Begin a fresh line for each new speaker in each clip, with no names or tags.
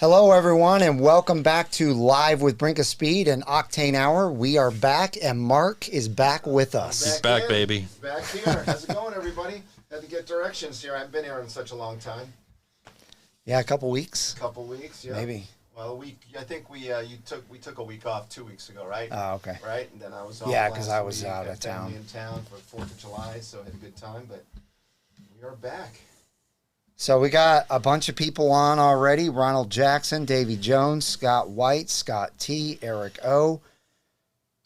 Hello, everyone, and welcome back to Live with Brinkofspeed and Octane Hour. We are back, and Mark is back with us.
He's back, baby.
Back here. How's it going, everybody? Had to get directions here. I haven't been here in such a long time.
Yeah, a couple weeks.
Couple weeks, yeah.
Maybe.
Well, a week. I think we took a week off 2 weeks ago, right?
Oh, okay.
Right, and then I was off.
Yeah, because
last
I was
week.
out
Had
of town.
family in town for 4th of July, so I had a good time. But we are back.
So we got a bunch of people on already. Ronald Jackson, Davy Jones, Scott White, Scott T, Eric O.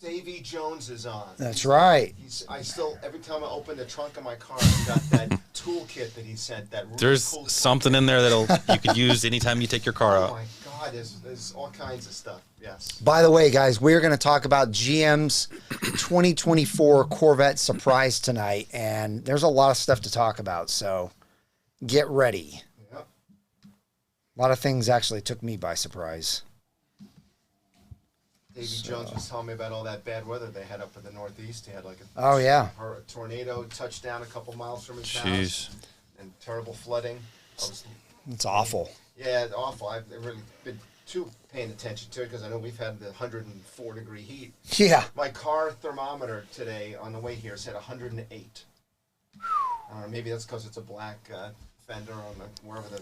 Davy Jones is on.
That's right.
I still, every time I open the trunk of my car, I've got that toolkit that he sent. That really
There's
cool
something in there you could use anytime you take your car
Oh
out.
my God, there's all kinds of stuff. Yes.
By the way, guys, we're going to talk about GM's 2024 Corvette surprise tonight, and there's a lot of stuff to talk about, so get ready.
Yep.
A lot of things actually took me by surprise.
Davy Jones was telling me about all that bad weather they had up in the Northeast. He had like
a
tornado touched down a couple miles from his
Jeez.
house, and terrible flooding.
It's awful.
Yeah, it's awful. I've really been too paying attention to it because I know we've had the 104-degree heat.
Yeah.
My car thermometer today on the way here said 108. Maybe that's because it's a black fender on wherever the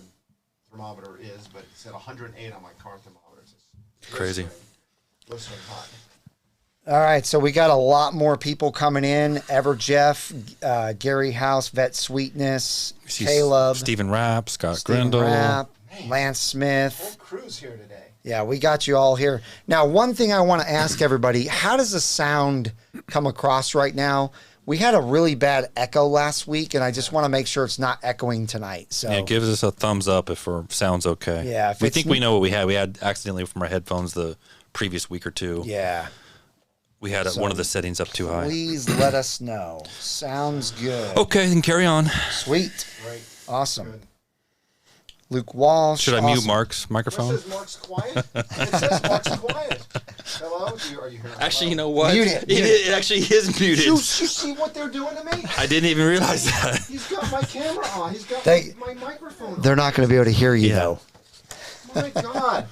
thermometer is, but it said 108 on my car thermometer. It's
Crazy.
Blistering hot.
All right, so we got a lot more people coming in. Ever Jeff, Gary House, Vet Sweetness, Caleb,
Stephen Rapp, Scott
Stephen
Grindle.
Rapp,
Man.
Lance Smith.
Whole crew's here today.
Yeah, we got you all here. Now, one thing I want to ask everybody, how does the sound come across right now? We had a really bad echo last week, and I just want to make sure it's not echoing tonight. So
Yeah, give us a thumbs up if it sounds okay.
Yeah, if
we
it's
think we know what we had. We had accidentally from our headphones the previous week or two.
yeah,
We had one of the settings up too high.
please let us know. Sounds good.
Okay, then carry on.
Sweet.
Right.
Awesome.
Good.
Luke Walsh.
Should I mute
awesome.
Mark's
It
microphone?
says Mark's quiet. It says Mark's quiet. Hello? Are you hearing?
Actually, you know what?
Mute it.
It actually is muted.
You see what they're doing to me?
I didn't even realize that.
He's got my camera on. He's got my microphone on.
They're not going to be able to hear you,
Yeah.
though.
My God.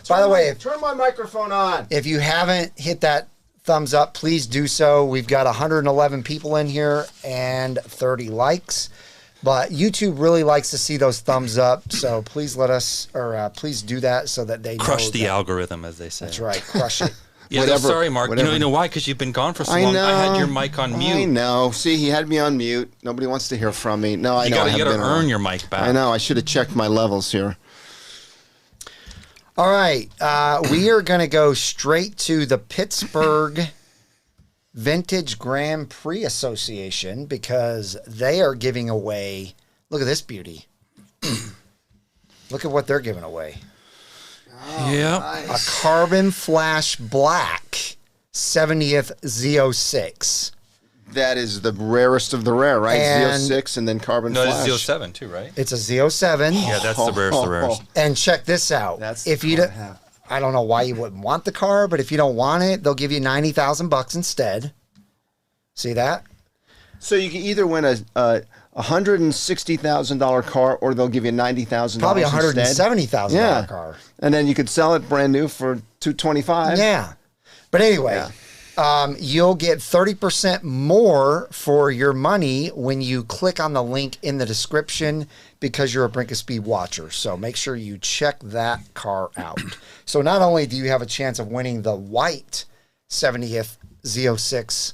By the way,
Turn my microphone on.
if you haven't hit that thumbs up, please do so. We've got 111 people in here and 30 likes. But YouTube really likes to see those thumbs up, so please let us, or please do that so that they
Crush
know
the
that.
algorithm, as they say.
That's right, crush it.
Yeah,
Whatever,
sorry, Mark.
whatever.
You know why? Because you've been gone for so
I
long.
know.
I had your mic on mute.
I know. See, he had me on mute. Nobody wants to hear from me. No, I
You
know.
gotta,
I
you
have
gotta
been
earn
on.
your mic back.
I know. I should have checked my levels here.
All right, we are going to go straight to the Pittsburgh Vintage Grand Prix Association because they are giving away, look at this beauty. Look at what they're giving away.
Yeah.
A Carbon Flash Black 70th Z06.
That is the rarest of the rare, right?
And-
Z06 and then Carbon
No,
Flash.
it's 07 too, right?
It's a Z07.
Yeah, that's the rarest of the rarest.
And check this out.
That's
if you
the
don't,
car I have.
I don't know why you wouldn't want the car, but if you don't want it, they'll give you $90,000 instead. See that?
So you can either win a $160,000 car, or they'll give you $90,000.
Probably
instead.
$170,000
Yeah.
car.
And then you could sell it brand new for $225.
Yeah. But anyway, you'll get 30% more for your money when you click on the link in the description because you're a Brinkofspeed watcher. So make sure you check that car out. So not only do you have a chance of winning the white 70th Z06,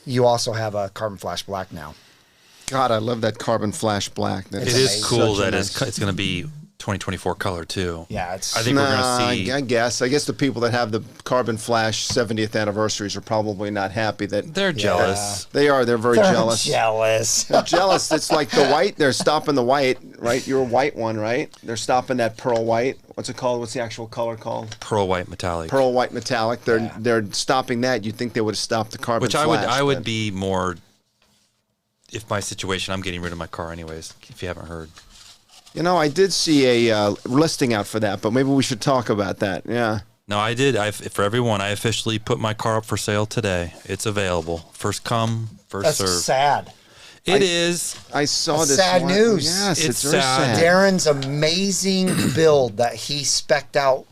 you also have a Carbon Flash Black now.
God, I love that Carbon Flash Black. That
It
It's
is
amazing.
cool
such a
that
nice-
it's going to be 2024 color too.
Yeah, it's
I think we're going to see.
I guess the people that have the Carbon Flash 70th anniversaries are probably not happy that
They're jealous.
they are. They're very jealous.
Jealous.
They're jealous. It's like the white. They're stopping the white, right? You're a white one, right? They're stopping that pearl white. What's it called? What's the actual color called?
Pearl white metallic.
Pearl white metallic. They're stopping that. You'd think they would have stopped the Carbon
Which
Flash.
I would
but-
be more. If my situation, I'm getting rid of my car anyways. If you haven't heard.
You know, I did see a listing out for that, but maybe we should talk about that. Yeah.
No, I did. For everyone, I officially put my car up for sale today. It's available. First come, first
That's
serve.
sad.
It is.
I saw
That's
this.
sad
one.
news.
Yes,
It's
very
sad.
sad.
Darren's amazing build that he spec'd out.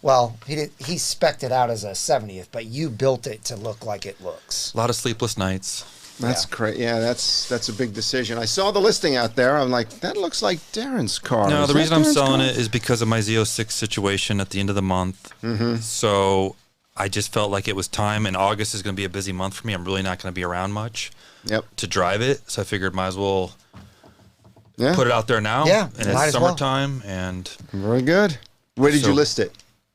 Well, he spec'd it out as a 70th, but you built it to look like it looks.
A lot of sleepless nights.
That's great. Yeah, that's a big decision. I saw the listing out there. I'm like, that looks like Darren's car.
No,
Is
the
that
reason I'm
Darren's
selling
car?
it is because of my Z06 situation at the end of the month. So I just felt like it was time, and August is going to be a busy month for me. I'm really not going to be around much to drive it. So I figured might as well put it out there now.
Yeah,
and
might
it's
as well.
summertime. And
Very good. Where did you list it?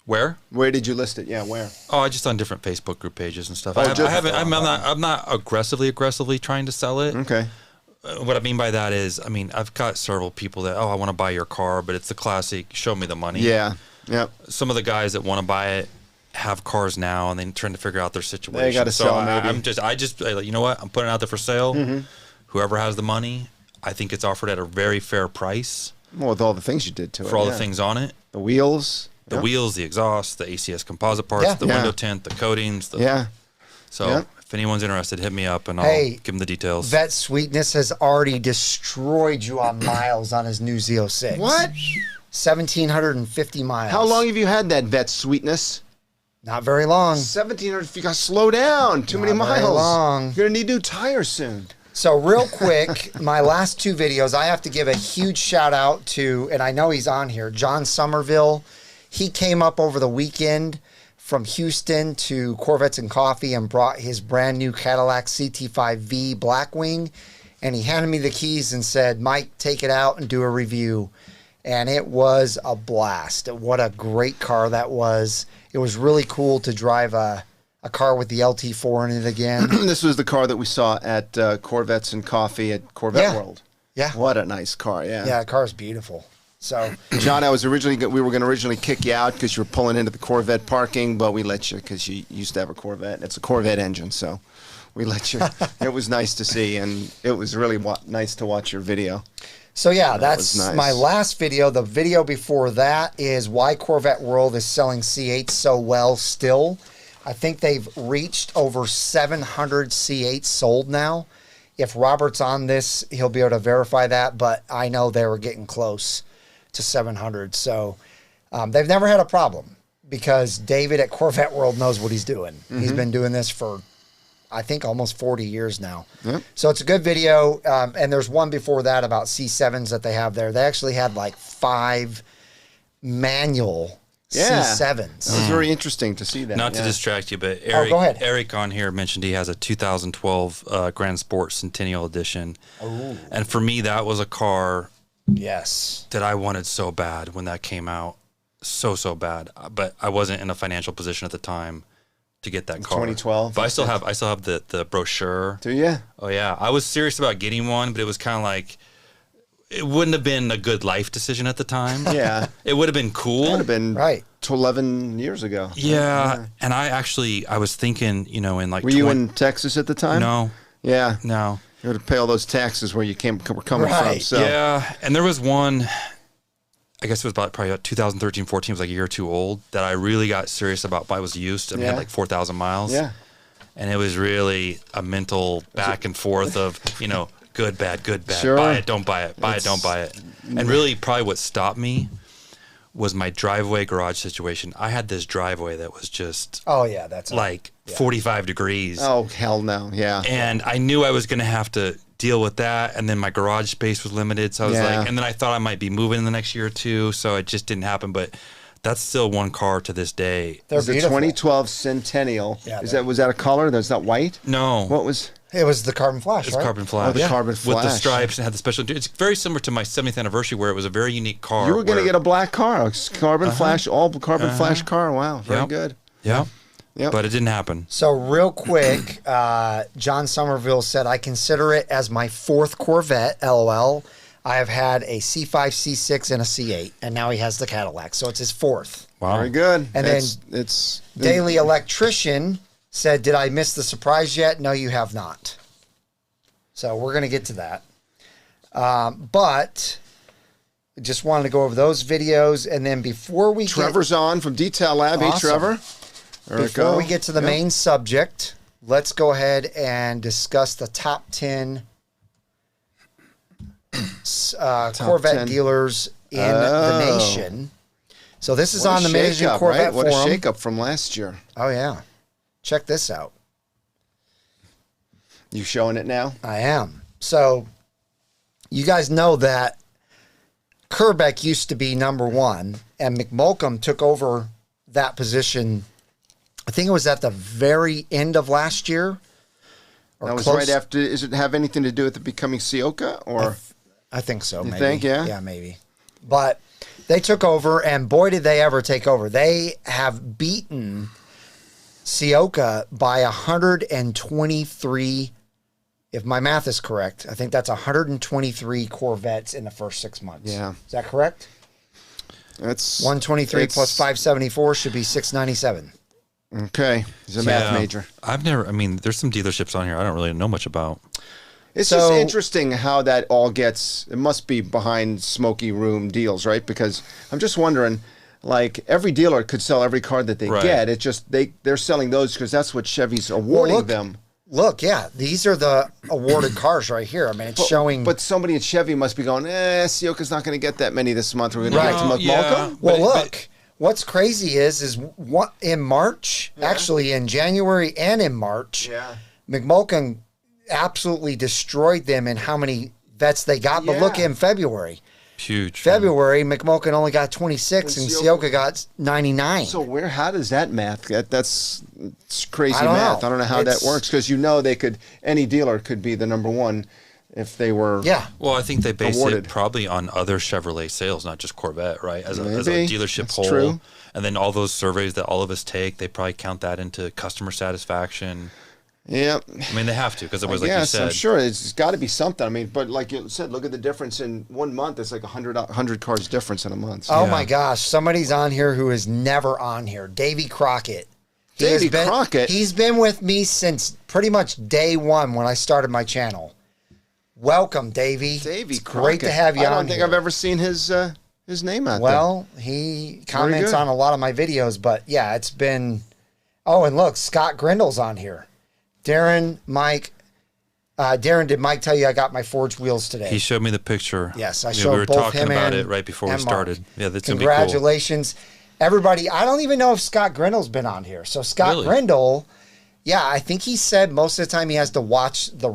where?
Where did you list it? Yeah, where?
Oh, just on different Facebook group pages and stuff.
Oh,
I'm not aggressively trying to sell it.
Okay.
What I mean by that is, I mean, I've got several people that, I want to buy your car, but it's the classic, show me the money.
Yeah. Yep.
Some of the guys that want to buy it have cars now, and they're trying to figure out their situation.
They gotta sell, maybe.
I just, you know what? I'm putting it out there for sale. Whoever has the money, I think it's offered at a very fair price
Well, with all the things you did to it.
for all the things on it.
The wheels.
The wheels, the exhaust, the ACS composite parts, the window tint, the coatings. So if anyone's interested, hit me up and I'll give them the details.
Vet Sweetness has already destroyed you on miles on his new Z06.
What?
1,750 miles.
How long have you had that Vet Sweetness?
Not very long.
1,700. You got to slow down. Too many
Not very
miles.
long.
You're going to need new tires soon.
So real quick, my last two videos, I have to give a huge shout out to, and I know he's on here, John Somerville. He came up over the weekend from Houston to Corvettes and Coffee and brought his brand new Cadillac CT5V Blackwing. And he handed me the keys and said, Mike, take it out and do a review. And it was a blast. What a great car that was. It was really cool to drive a car with the LT4 in it again.
This was the car that we saw at Corvettes and Coffee at Corvette World.
Yeah.
What a nice car, yeah.
Yeah, the car's beautiful. So,
John, we were going to originally kick you out because you were pulling into the Corvette parking, but we let you because you used to have a Corvette. It's a Corvette engine, so we let you. It was nice to see, and it was really nice to watch your video.
So yeah, that's
was nice.
my last video. The video before that is why Corvette World is selling C8 so well still. I think they've reached over 700 C8s sold now. If Robert's on this, he'll be able to verify that, but I know they were getting close to 700. So they've never had a problem because David at Corvette World knows what he's doing. He's been doing this for, I think, almost 40 years now.
Yep.
So it's a good video. And there's one before that about C7s that they have there. They actually had like 5 manual C7s.
That was very interesting to see that.
Not to distract you, but
go ahead.
Eric on here mentioned he has a 2012 Grand Sport Centennial Edition.
Ooh.
And for me, that was a car
Yes.
that I wanted so bad when that came out. So bad. But I wasn't in a financial position at the time to get that car.
2012.
But I still have the brochure.
Do you?
Oh yeah. I was serious about getting one, but it was kind of like, it wouldn't have been a good life decision at the time.
Yeah.
It would have been cool.
It would have been
Right.
11 years ago.
Yeah. And I was thinking, in like...
Were you in Texas at the time?
No.
Yeah.
No.
You had to pay all those taxes where you were coming from.
Right.
So.
Yeah. And there was one, I guess it was probably about 2013, 14, it was like a year or two old, that I really got serious about. I was used. I mean, I had like 4,000 miles.
Yeah.
And it was really a mental back and forth of, good, bad, good, bad.
Sure.
Buy it, don't buy it. Buy it, don't buy it. And really probably what stopped me was my driveway garage situation. I had this driveway that was just
Oh yeah, that's
like 45 degrees.
Oh, hell no. Yeah.
And I knew I was going to have to deal with that. And then my garage space was limited. So I was like, and then I thought I might be moving in the next year or two. So it just didn't happen. But that's still one car to this day.
They're
It's a
beautiful.
2012 Centennial.
Yeah,
Was that a color? That's not white?
No.
What was?
It was the carbon flash,
It's
right?
carbon flash.
Oh, the carbon
With the
flash.
stripes and had the special. It's very similar to my 70th anniversary where it was a very unique car.
You were going to get a black car, a carbon flash, all carbon flash car. Wow, very
Yep.
good.
Yeah.
Yep.
But it didn't happen.
So real quick, John Somerville said, I consider it as my 4th Corvette, LOL. I have had a C5, C6, and a C8, and now he has the Cadillac. So it's his 4th.
Wow.
Very good.
And
it's
Daily Electrician said, did I miss the surprise yet? No, you have not. So we're going to get to that. But just wanted to go over those videos. And then before we
Trevor's on from Detail Lab. Hey,
Awesome.
Trevor. There we
Before
go.
we get to the main subject, let's go ahead and discuss the top 10 Corvette
10
dealers in the nation. So this is on the Managing Corvette
What
forum.
a shakeup from last year.
Oh, yeah. Check this out.
You showing it now?
I am. So you guys know that Kerbeck used to be number one, and McMulcom took over that position. I think it was at the very end of last year.
That was right after. Does it have anything to do with it becoming Sioka? Or
I think so.
You
maybe.
think? Yeah.
Yeah, maybe. But they took over, and boy, did they ever take over. They have beaten Sioka by 123. If my math is correct, I think that's 123 Corvettes in the first 6 months.
Yeah.
Is that correct?
That's
123 plus 574 should be 697.
Okay. He's a math major.
There's some dealerships on here I don't really know much about.
It's just interesting how that all gets, it must be behind smoky room deals, right? Because I'm just wondering, like, every dealer could sell every car that they get. It's just they're selling those because that's what Chevy's awarding them.
Look, yeah, these are the awarded cars right here. I mean, it's showing.
But somebody at Chevy must be going, Sioka's not going to get that many this month. We're going to get to McMulcom.
Yeah,
well, look, what's crazy is what in March, actually in January and in March, McMulcom absolutely destroyed them in how many vets they got. But look, in February.
Huge.
February, McMulcom only got 26 and Sioka got 99.
So how does that math get? That's crazy
I don't
math.
know.
I don't know how that works because any dealer could be the number one if they were.
Yeah.
Well, I think they base
awarded.
it probably on other Chevrolet sales, not just Corvette, right? As a dealership
That's
whole.
true.
And then all those surveys that all of us take, they probably count that into customer satisfaction.
Yeah.
I mean, they have to because it was like
yes,
you said.
I'm sure it's got to be something. I mean, but like you said, look at the difference in 1 month. It's like 100 cars difference in a month.
Oh my gosh, somebody's on here who is never on here. Davey Crockett.
Crockett?
He's been with me since pretty much day one when I started my channel. Welcome, Davey.
Davey
It's
Crockett.
great to have you on
I don't think
here.
I've ever seen his name out there.
Well, he comments on a lot of my videos, but yeah, it's been... Oh, and look, Scott Grindle's on here. Darren, Mike... Darren, did Mike tell you I got my forged wheels today?
He showed me the picture.
Yes, I showed
we were
both
talking
him
about
and
it right before we
Mark.
started. Yeah, that's going to be cool.
Congratulations. Everybody, I don't even know if Scott Grindle's been on here. So Scott Grindle, yeah, I think he said most of the time he has to watch the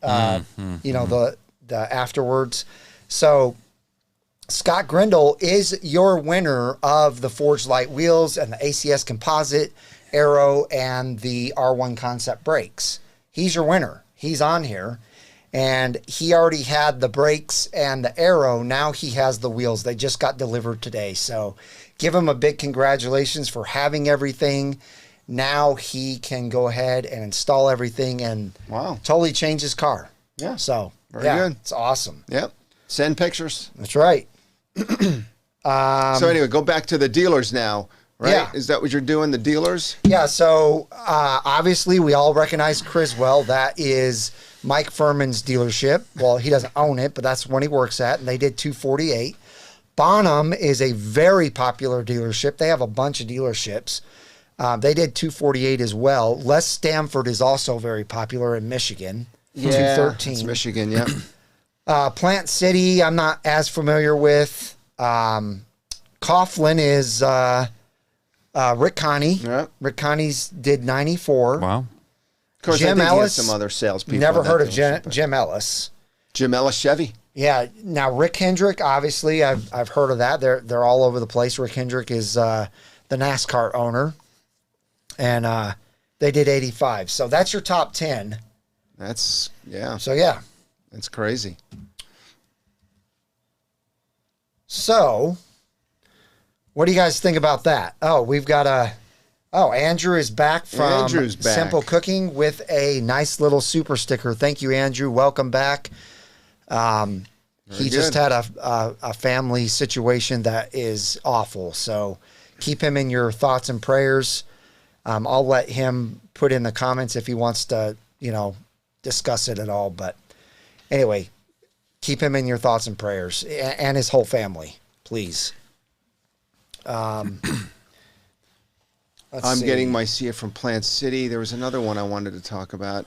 the afterwards. So Scott Grindle is your winner of the Forged Light wheels and the ACS Composite, Aero, and the R1 Concept brakes. He's your winner. He's on here. And he already had the brakes and the Aero. Now he has the wheels. They just got delivered today. So give him a big congratulations for having everything. Now he can go ahead and install everything and totally change his car.
Yeah.
So,
very good.
It's awesome.
Yep. Send pictures.
That's right.
So anyway, go back to the dealers now, right?
Yeah.
Is that what you're doing, the dealers?
Yeah, so obviously we all recognize Criswell. That is Mike Furman's dealership. Well, he doesn't own it, but that's when he works at, and they did 248. Bonham is a very popular dealership. They have a bunch of dealerships. They did 248 as well. Les Stamford is also very popular in Michigan.
Yeah,
213.
it's Michigan, yeah.
Plant City, I'm not as familiar with. Coughlin is Rick Connie.
Yep.
Rick Connie's did 94.
Wow.
Of course,
Jim
I think
Ellis,
he has some other salespeople.
Never heard of
dealership,
Jim Ellis.
Jim Ellis Chevy.
Yeah. Now Rick Hendrick, obviously, I've heard of that. They're all over the place. Rick Hendrick is the NASCAR owner, and they did 85. So that's your top 10.
That's
So yeah,
that's crazy.
So, what do you guys think about that? Oh, we've got Andrew is back from Simple Cooking with a nice little super sticker. Thank you, Andrew. Welcome back. He just had a family situation that is awful. So keep him in your thoughts and prayers. I'll let him put in the comments if he wants to, discuss it at all. But anyway, keep him in your thoughts and prayers and his whole family, please. I'm
getting my see it from Plant City. There was another one I wanted to talk about.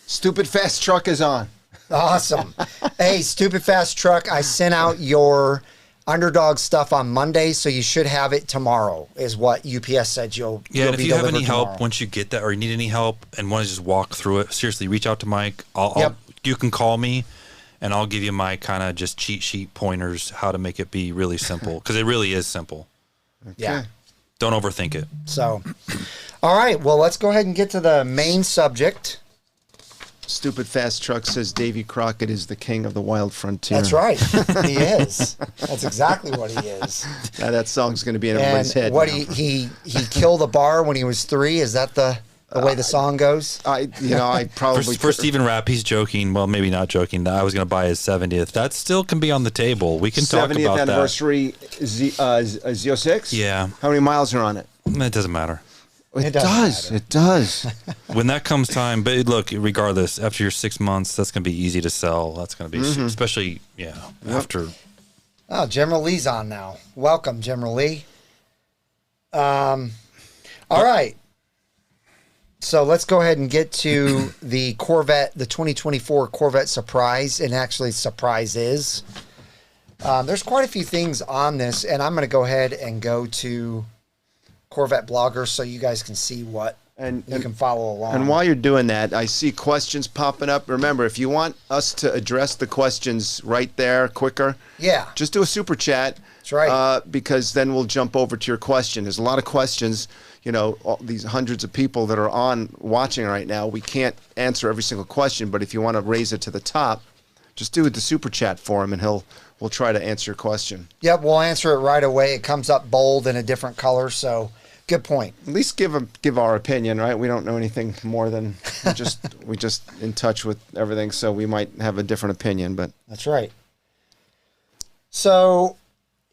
Stupid Fast Truck is on.
Awesome. Hey, Stupid Fast Truck, I sent out your UndrDog stuff on Monday, so you should have it tomorrow, is what UPS said you'll
Yeah, and if you have any
tomorrow.
help once you get that, or you need any help and want to just walk through it, seriously, reach out to Mike. You can call me, and I'll give you my kind of just cheat sheet pointers how to make it be really simple, because it really is simple.
Okay.
Yeah.
Don't overthink it.
So, all right, well, let's go ahead and get to the main subject.
Stupid Fast Truck says Davy Crockett is the king of the wild frontier.
That's right. He is. That's exactly what he is.
Now that song's going to be in everybody's head.
What
now.
he killed a bar when he was 3. Is that the way the song goes?
I probably
For Stephen Rapp, he's joking. Well, maybe not joking. That I was going to buy his 70th. That still can be on the table. We can talk
70th
about
anniversary Z06.
Yeah,
How many miles are on it?
it doesn't matter.
It
doesn't
does.
matter.
It does.
When that comes time, but look, regardless, after your 6 months, that's going to be easy to sell. That's going to be, especially, after.
Oh, General Lee's on now. Welcome, General Lee. All right. So let's go ahead and get to the Corvette, the 2024 Corvette Surprise, and actually Surprise is. There's quite a few things on this, and I'm going to go ahead and go to Corvette Blogger so you guys can see what you can follow along.
And while you're doing that, I see questions popping up. Remember, if you want us to address the questions right there quicker, just do a super chat.
That's right.
Because then we'll jump over to your question. There's a lot of questions. All these hundreds of people that are watching right now. We can't answer every single question, but if you want to raise it to the top, just do the super chat for him, and we'll try to answer your question.
Yep, we'll answer it right away. It comes up bold in a different color, so good point.
At least give our opinion, right? We don't know anything more than we just in touch with everything, so we might have a different opinion, but
That's right. So,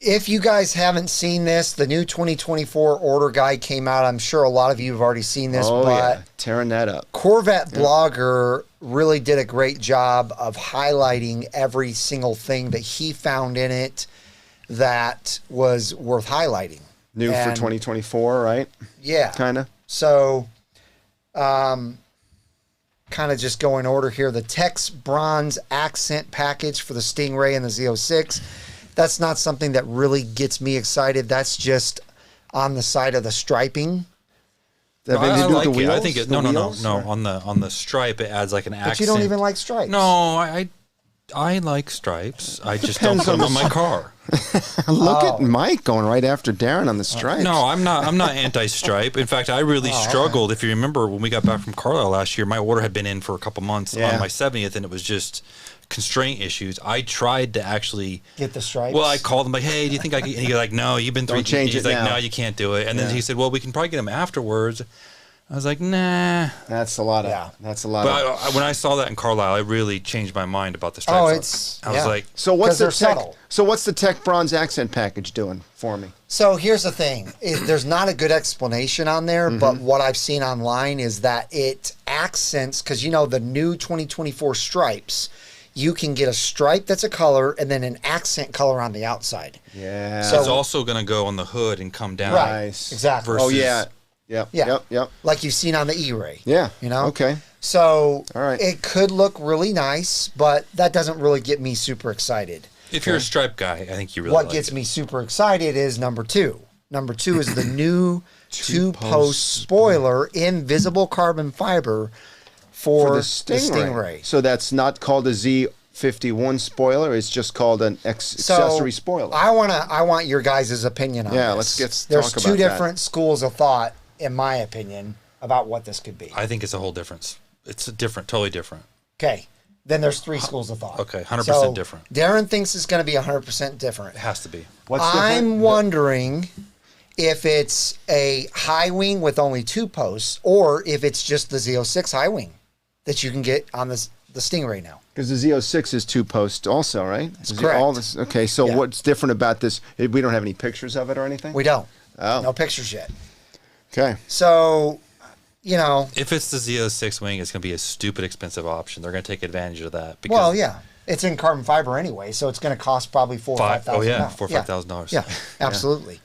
if you guys haven't seen this, the new 2024 order guide came out. I'm sure a lot of you have already seen this, but
tearing that up.
Corvette Blogger really did a great job of highlighting every single thing that he found in it that was worth highlighting.
New for 2024, right?
Yeah.
Kind of.
So, kind of just go in order here. The Tex Bronze Accent Package for the Stingray and the Z06. That's not something that really gets me excited. That's just on the side of the striping.
I like it. I think
No.
On the stripe, it adds like an accent.
But you don't even like stripes.
No, I like stripes. I just don't put them on my car.
Look at Mike going right after Darren on the stripes.
No, I'm not anti-stripe. In fact, I really struggled. If you remember, when we got back from Carlisle last year, my order had been in for a couple months on my 70th, and it was just constraint issues. I tried to actually
get the stripes.
Well, I called him like, "Hey, do you think I can?" And he's like, "No, you've been through."
Don't change
he's
it
like,
now.
"No, you can't do it." And then he said, "Well, we can probably get them afterwards." I was like, "Nah."
That's a lot of. That's a lot.
But when I saw that in Carlisle, it really changed my mind about the stripes. I was like,
so what's the
subtle.
So what's the Tech Bronze Accent Package doing for me?
So here's the thing. There's not a good explanation on there, but what I've seen online is that it accents, because the new 2024 stripes, you can get a stripe that's a color and then an accent color on the outside.
Yeah.
So it's also going to go on the hood and come down.
Right.
Nice.
Exactly.
Versus,
Oh, yeah. Yep.
Like you've seen on the E-Ray.
Yeah.
Okay.
Okay.
So
All right.
it could look really nice, but that doesn't really get me super excited.
If you're a stripe guy, I think you really
What
like
gets
it.
me super excited is number 2. Number 2 is the new two-post spoiler in visible carbon fiber for the Stingray.
So that's not called a Z51 spoiler. It's just called an accessory spoiler.
I want your guys' opinion on this.
Let's
There's
talk
two
about that.
different schools of thought, in my opinion, about what this could be.
I think it's a whole difference. It's totally different.
Okay. Then there's 3 schools of thought.
Okay, 100% different.
Darren thinks it's going to be 100% different.
It has to be.
What's different?
I'm wondering if it's a high wing with only 2 posts or if it's just the Z06 high wing that you can get on the Stingray now.
Because the Z06 is 2 posts also, right?
That's correct.
Okay, so what's different about this? We don't have any pictures of it or anything?
We don't.
Oh.
No pictures yet.
Okay.
So,
if it's the Z06 wing, it's going to be a stupid expensive option. They're going to take advantage of that. Because
well, yeah. It's in carbon fiber anyway, so it's going to cost probably $4,000 or $5,000.
Oh, yeah, $4,000 or $5,000.
Yeah, absolutely.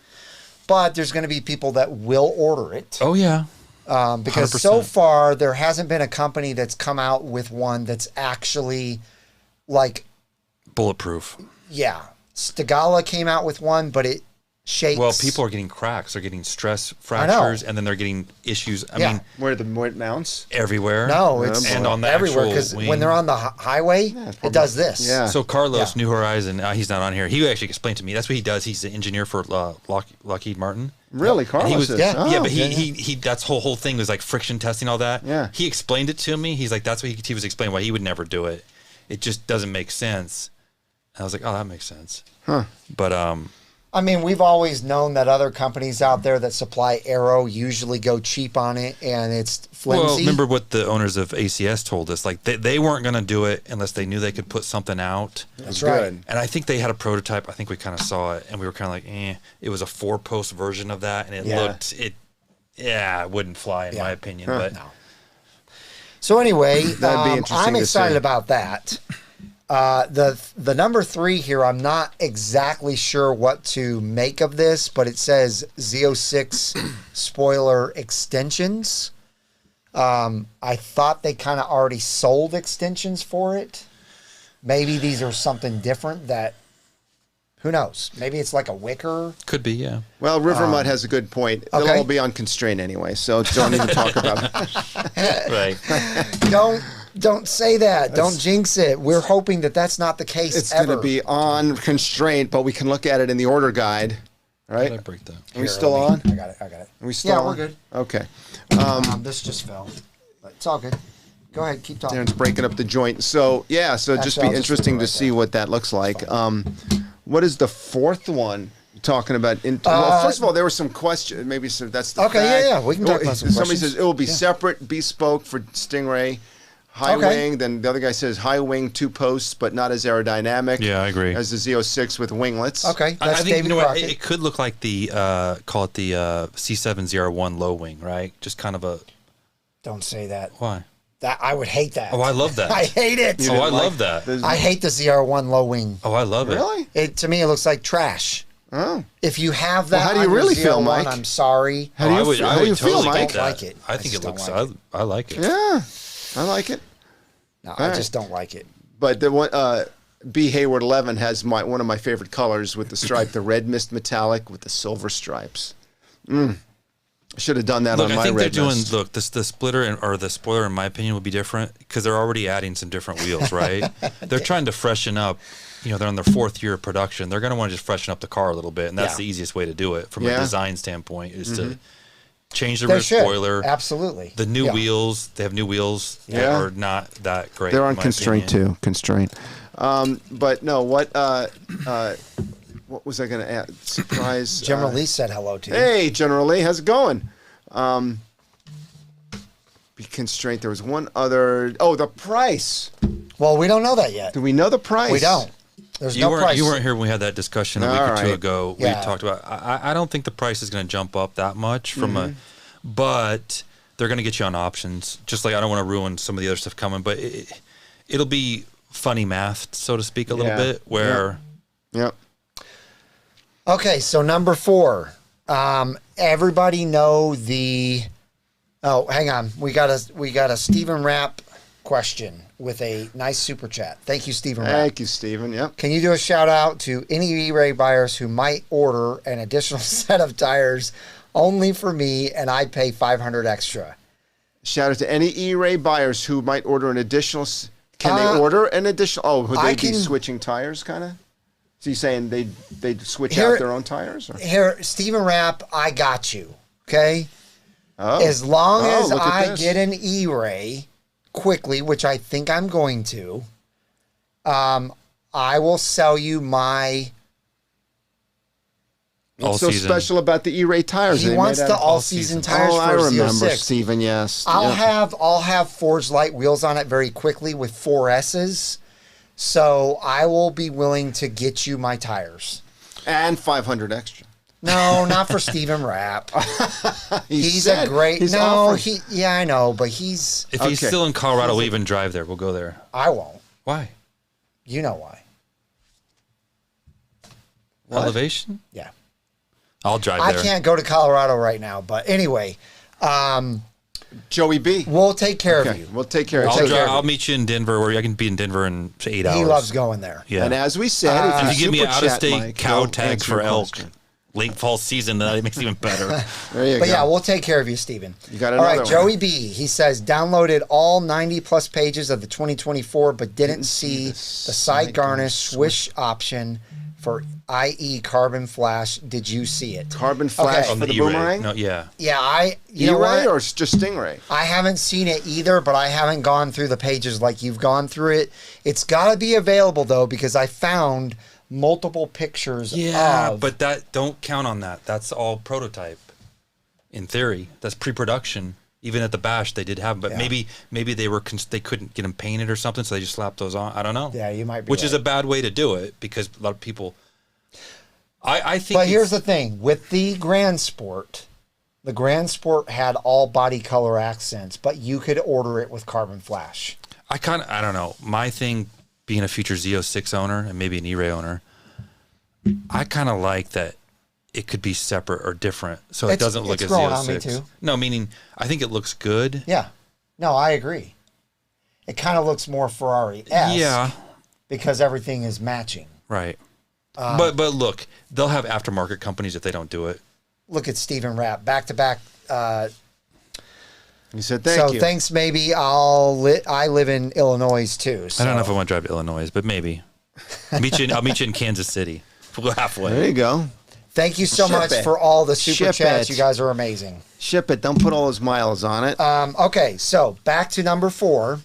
But there's going to be people that will order it.
Oh, yeah.
Because
100%.
so far there hasn't been a company that's come out with one that's actually like
bulletproof.
Yeah. Stigala came out with one, but it shakes.
Well, people are getting cracks. They're getting stress fractures, and then they're getting issues. I mean,
where it mounts?
Everywhere.
No, it's
and on the
everywhere
actual
because
wing.
when they're on the highway, it does this.
Yeah.
So Carlos, New Horizon, he's not on here. He actually explained to me. That's what he does. He's the engineer for Lockheed Martin.
Really, Carlos?
He was,
Yeah.
but he that's whole thing was like friction testing, all that.
Yeah.
He explained it to me. He's like, that's what he was explaining why he would never do it. It just doesn't make sense. And I was like, oh, that makes sense.
Huh.
But
I mean, we've always known that other companies out there that supply aero usually go cheap on it, and it's flimsy.
well, remember what the owners of ACS told us? Like they weren't going to do it unless they knew they could put something out.
That's right.
Good.
And I think they had a prototype. I think we kind of saw it, and we were kind of like, It was a 4-post version of that, and it it wouldn't fly in my opinion. But
No. So anyway,
That'd be interesting
I'm
to
excited
see.
about that. The number 3 here, I'm not exactly sure what to make of this, but it says Z06 spoiler extensions. I thought they kind of already sold extensions for it. Maybe these are something different that, who knows? Maybe it's like a wicker.
could be, yeah.
Well, River Mud has a good point. They'll
okay.
all be on constraint anyway, so don't even talk about it.
Right.
Don't say that. Don't jinx it. We're hoping that that's not the case.
It's
ever.
going to be on constraint, but we can look at it in the order guide, right?
Did I break that?
Are we
Here,
still
let me-
on?
I got it.
Are we still
Yeah,
on?
we're good.
Okay.
This just fell, but it's all good. Go ahead, keep talking.
Darren's breaking up the joint. So, yeah, so
Actually,
just be
I'll just leave
interesting
it
to
right
see
there.
what that looks like. What is the 4th one talking about? Well, first of all, there were some questions. Maybe that's the
Okay,
fact.
yeah. We can talk about some
Somebody
questions.
says it will be separate, bespoke for Stingray. High
Okay.
wing, then the other guy says high wing, 2 posts, but not as aerodynamic.
Yeah, I agree.
As the Z06 with winglets.
Okay,
I
that's
think
David
you know what,
Crockett.
it could look like the call it the C701 low wing, right? Just kind of a
Don't say that.
why?
That I would hate that.
Oh, I love that.
I hate it.
Oh, I love that.
I hate the ZR1 low wing.
Oh, I love it.
Really?
It to me, it looks like trash.
Oh.
If you have that,
Well, how do you
on your
really feel,
ZR1,
Mike?
I'm sorry.
How do you
I would,
feel?
I
How do
would
you feel,
totally
Mike?
get that.
Like it.
I
I
think
just
it looks.
don't like
I like it.
Yeah, I like it.
No, I just don't like it.
But the one, B Hayward 11 has one of my favorite colors with the stripe, the red mist metallic with the silver stripes. I should have done that
Look,
on
I
my
think they're
red
doing.
mist.
Look, the splitter or the spoiler, in my opinion, will be different because they're already adding some different wheels, right? They're trying to freshen up. You know, they're on their 4th year of production. They're going to want to just freshen up the car a little bit, and that's
Yeah.
the easiest way to do it from
Yeah.
a design standpoint is to change the
They
rear
should.
spoiler.
Absolutely.
The new
Yeah.
wheels, they have new wheels that
Yeah.
are not that great.
They're
in
on
my
constraint
opinion.
too. Constraint. But no, what was I going to add? Surprise.
General Lee said hello to you.
Hey, General Lee, how's it going? Be constraint. There was one other. Oh, the price.
Well, we don't know that yet.
Do we know the price?
We don't. There's
You
no
weren't
price.
you weren't here when we had that discussion a week
All
or two
right.
ago.
Yeah.
We talked about. I don't think the price is going to jump up that much from but they're going to get you on options. Just like I don't want to ruin some of the other stuff coming, but it'll be funny math, so to speak, a little
Yeah.
bit. Where
Yep.
Okay, so number 4. Everybody know the. Oh, hang on. We got a Stephen Rapp question with a nice super chat. Thank you, Stephen Rapp.
Thank you, Stephen. Yep.
Can you do a shout out to any E-Ray buyers who might order an additional set of tires only for me and I pay $500 extra?
Shout out to any E-Ray buyers who might order an additional. Can they order an additional? Oh, would
I
they be
can-
switching tires, kind of? So you saying they'd switch
Here-
out their own tires? Or?
Here, Stephen Rapp, I got you. Okay?
Oh.
As long
Oh,
as
look at
I
this.
get an E-Ray quickly, which I think I'm going to, I will sell you my.
all
What's so
season.
special about the E-Ray tires?
He
Are they
wants
made out
the
of-
all-season tires
Oh, I
for
remember,
Z06.
Stephen. Yes.
I'll have Forged Light wheels on it very quickly with 4S's. So I will be willing to get you my tires.
And 500 extra.
No, not for Stephen Rapp. He's a
said
great.
he's
No,
offering-
yeah, I know, but he's.
if he's
Okay.
still in Colorado, we'll even drive there. We'll go there.
I won't.
Why?
You know why?
What?
Elevation?
Yeah.
I'll drive
I
there.
can't go to Colorado right now, but anyway,
Joey B.
We'll take care of you.
We'll take care of you.
I'll meet you in Denver, where I can be in Denver in 8 hours.
He loves going there.
Yeah.
And as we said,
if you give me an out-of-state
Mike,
cow
they'll
tag
answer
for
your
elk
question.
late fall season, then it makes it even better.
There you go.
But yeah, we'll take care of you, Steven.
You got
all
another
right, Joey B. He says, downloaded all 90-plus pages of the 2024, but didn't see the side garnish swish option for IE Carbon Flash. Did you see it?
Carbon Flash
Okay.
for the
E-Ray.
boomerang?
No, yeah.
Yeah, you know
E-Ray
what?
or just Stingray?
I haven't seen it either, but I haven't gone through the pages like you've gone through it. It's got to be available, though, because I found multiple pictures of...
but don't count on that. That's all prototype. In theory, that's pre-production. Even at the bash, they did have them, but maybe they couldn't get them painted or something, so they just slapped those on. I don't know.
Yeah, you might be
Which
right.
is a bad way to do it, because a lot of people... I think...
But here's the thing. With the Grand Sport had all body color accents, but you could order it with Carbon Flash.
I don't know. My thing, being a future Z06 owner and maybe an E-Ray owner, I kind of like that it could be separate or different, so it doesn't look as
growing
Z06.
on me too.
No, meaning I think it looks good.
Yeah. No, I agree. It kind of looks more Ferrari-esque.
Yeah.
Because everything is matching.
Right. But look, they'll have aftermarket companies if they don't do it.
Look at Stephen Rapp, back-to-back.
He said, thank you.
So thanks, maybe I live in Illinois too. So.
I don't know if I want to drive to Illinois, but maybe. I'll meet you in Kansas City. We'll go halfway.
There you go.
Thank you so
Ship
much
it.
for all the super
Ship
chats.
it.
You guys are amazing.
Ship it. Don't put all those miles on it.
Okay, so back to number 4.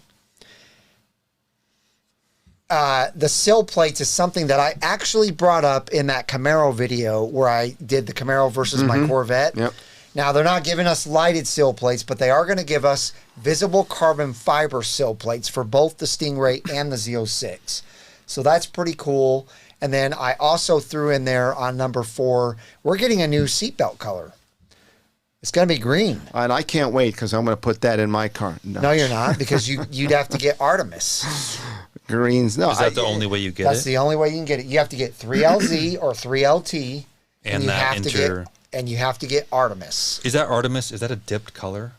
The sill plates is something that I actually brought up in that Camaro video where I did the Camaro versus my Corvette.
Yep.
Now, they're not giving us lighted sill plates, but they are going to give us visible carbon fiber sill plates for both the Stingray and the Z06. So that's pretty cool. And then I also threw in there on number 4, we're getting a new seatbelt color. It's going to be green.
And I can't wait because I'm going to put that in my car.
No, you're not, because you'd have to get Artemis.
Greens. No,
Is that the only way you get
That's
it?
the only way you can get it. You have to get 3LZ or 3LT,
And
you
that
have to get Artemis.
Is that Artemis? Is that a dipped color?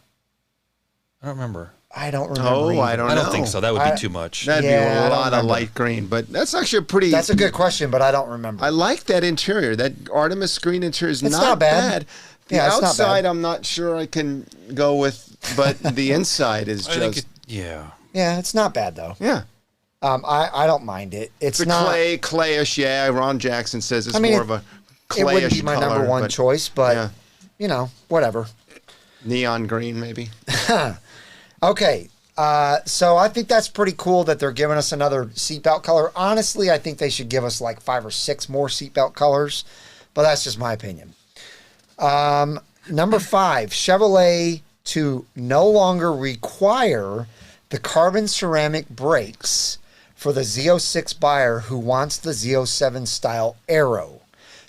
I don't remember.
I don't remember.
Oh,
either.
I don't know.
I don't think so. That would be too much.
That'd
Yeah,
be
I
a
don't
lot of
remember.
light green, but that's actually a pretty...
That's a good question, but I don't remember.
I like that interior. That Artemis green interior is
It's
not,
not bad.
The
Yeah, it's not bad.
outside, I'm not sure I can go with, but the inside is
I think
just...
yeah.
Yeah, it's not bad though.
Yeah.
I don't mind it. It's
The
not.
clayish, yeah. Ron Jackson says it's
I mean,
more of a clayish
It wouldn't be my
color,
number 1
but
choice, but
yeah.
Whatever.
Neon green, maybe.
Okay. So I think that's pretty cool that they're giving us another seatbelt color. Honestly, I think they should give us like 5 or 6 more seatbelt colors, but that's just my opinion. Number 5, Chevrolet to no longer require the carbon ceramic brakes for the Z06 buyer who wants the Z07 style aero.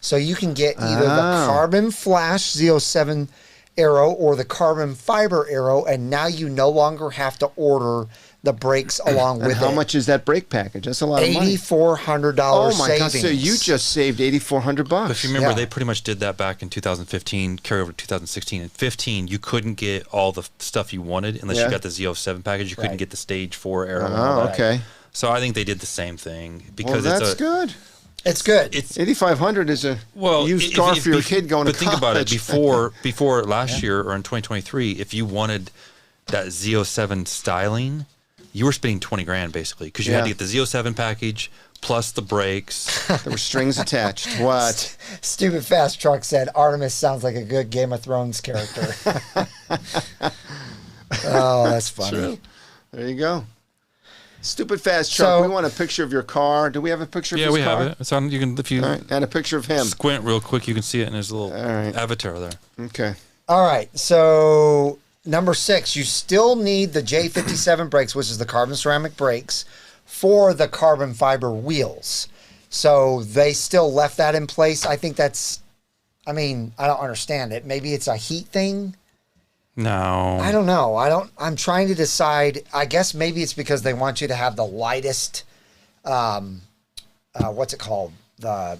So you can get either the carbon flash Z07 aero or the carbon fiber aero, and now you no longer have to order the brakes along with it.
How much is that brake package? That's a lot of money.
$8,400
Oh my God!
savings.
So you just saved $8,400 bucks.
If you remember,
Yeah.
they pretty much did that back in 2015, carry over to 2016. In 15, you couldn't get all the stuff you wanted unless
Yeah.
you got the Z07 package. You couldn't
Right.
get the Stage 4 aero. and all
Oh,
that.
okay.
So I think they did the same thing
Well,
because
that's
it's
good.
It's good.
It's
$8,500 is a used car for your kid going
but
to
think
college.
about it. Before last year or in 2023, if you wanted that Z07 styling, you were spending 20 grand basically because you had to get the Z07 package plus the brakes.
There were strings attached. What?
Stupid Fast Truck said Artemis sounds like a good Game of Thrones character. Oh, that's funny.
True. There you go. Stupid Fast Truck.
So-
We want a picture of your car. Do we have a picture of
Yeah,
his
we
car?
have it. It's on. You can if you
All right. And a picture of him.
squint real quick, you can see it in his little
All right.
avatar there.
Okay.
All right, so number 6, you still need the J57 brakes, which is the carbon ceramic brakes, for the carbon fiber wheels. So they still left that in place. I think that's, I mean, I don't understand it. Maybe it's a heat thing.
No,
I don't know. I'm trying to decide. I guess maybe it's because they want you to have the lightest, what's it called? The,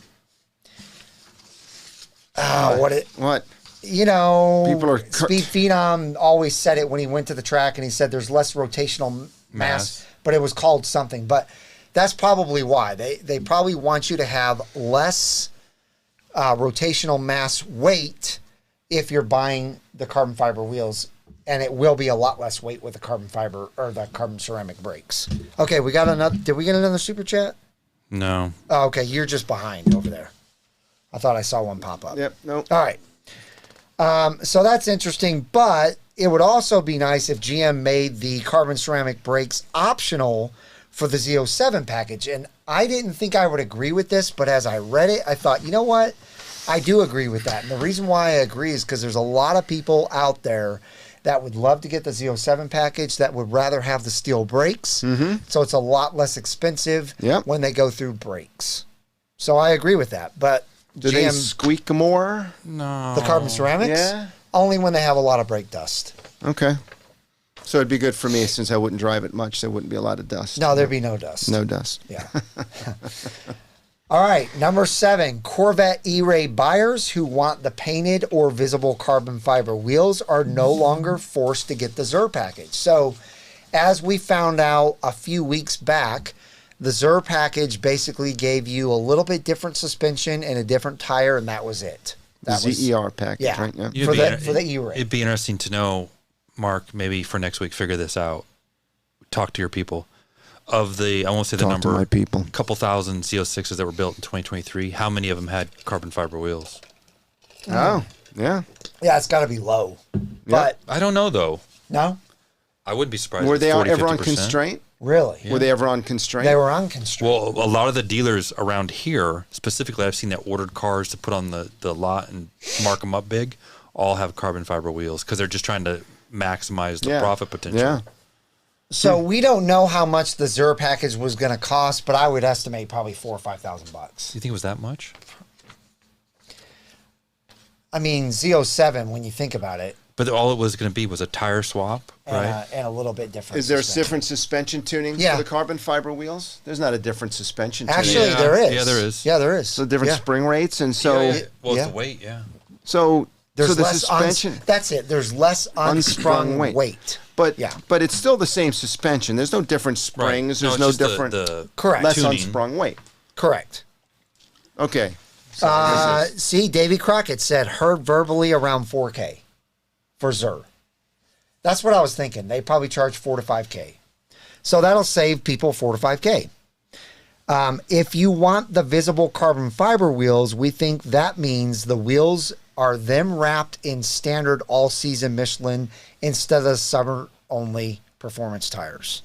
What?
you know,
People are
Speed Phenom always said it when he went to the track, and he said there's less rotational mass, but it was called something. But that's probably why. They probably want you to have less rotational mass weight if you're buying the carbon fiber wheels, and it will be a lot less weight with the carbon fiber or the carbon ceramic brakes. Okay, we got another. Did we get another super chat?
No.
Oh, okay, you're just behind over there. I thought I saw one pop up.
Yep. No.
All right. So that's interesting, but it would also be nice if GM made the carbon ceramic brakes optional for the Z07 package. And I didn't think I would agree with this, but as I read it, I thought, you know what? I do agree with that. And the reason why I agree is because there's a lot of people out there that would love to get the Z07 package that would rather have the steel brakes. Mm-hmm. So it's a lot less expensive when they go through brakes. So I agree with that. But
do they squeak more?
No.
The carbon ceramics?
Yeah.
Only when they have a lot of brake dust.
Okay. So it'd be good for me since I wouldn't drive it much. There wouldn't be a lot of dust.
No, there'd be no dust.
No dust.
Yeah. All right. Number 7, Corvette E-Ray buyers who want the painted or visible carbon fiber wheels are no longer forced to get the Zur package. So as we found out a few weeks back, the Zur package basically gave you a little bit different suspension and a different tire, and that was it. That
the ZER package,
yeah,
right? Yeah.
For the E-Ray.
It'd be interesting to know, Mark, maybe for next week, figure this out. Talk to your people. Of the, I won't say the
Talk
number,
to my people.
a couple thousand Z06s that were built in 2023, how many of them had carbon fiber wheels?
Oh, yeah.
Yeah, it's got to be low. But
I don't know, though.
no,
I wouldn't be surprised.
Were
if
they
40,
ever on
50%.
constraint?
really.
Were they ever on constraint?
They were on constraint.
Well, a lot of the dealers around here, specifically, I've seen that ordered cars to put on the lot and mark them up big, all have carbon fiber wheels because they're just trying to maximize the profit potential.
Yeah.
So we don't know how much the Zur package was going to cost, but I would estimate probably $4,000 or $5,000.
You think it was that much?
I mean, Z07, when you think about it,
But all it was going to be was a tire swap, right?
and a little bit different.
Is there a
suspension.
different suspension tuning
Yeah.
for the carbon fiber wheels? There's not a different suspension tuning.
Actually,
Yeah.
there is.
Yeah, there is.
Yeah, there is.
So different
Yeah.
spring rates, and so
Well,
Yeah.
it's the weight, yeah.
so
There's
so the
less
suspension.
that's it. There's less unsprung weight.
But
Yeah.
but it's still the same suspension. There's no different springs.
Right.
There's
it's
no
just
different
The
Correct.
less
tuning.
unsprung weight.
Correct.
Okay.
See, Davy Crockett said heard verbally around 4K for Zur. That's what I was thinking. They probably charge 4 to 5K. So that'll save people 4 to 5K. If you want the visible carbon fiber wheels, we think that means the wheels are then wrapped in standard all-season Michelin instead of summer-only performance tires.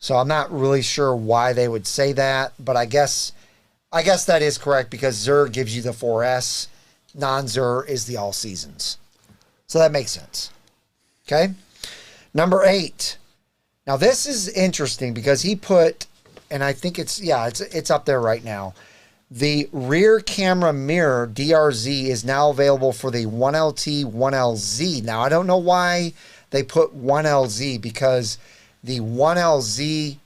So I'm not really sure why they would say that, but I guess that is correct because Zur gives you the 4S. Non-Zur is the all-seasons. So that makes sense. Okay? Number 8. Now this is interesting because he put, and I think it's up there right now. The rear camera mirror DRZ is now available for the 1LT, 1LZ. Now I don't know why they put 1LZ because the 1LZ,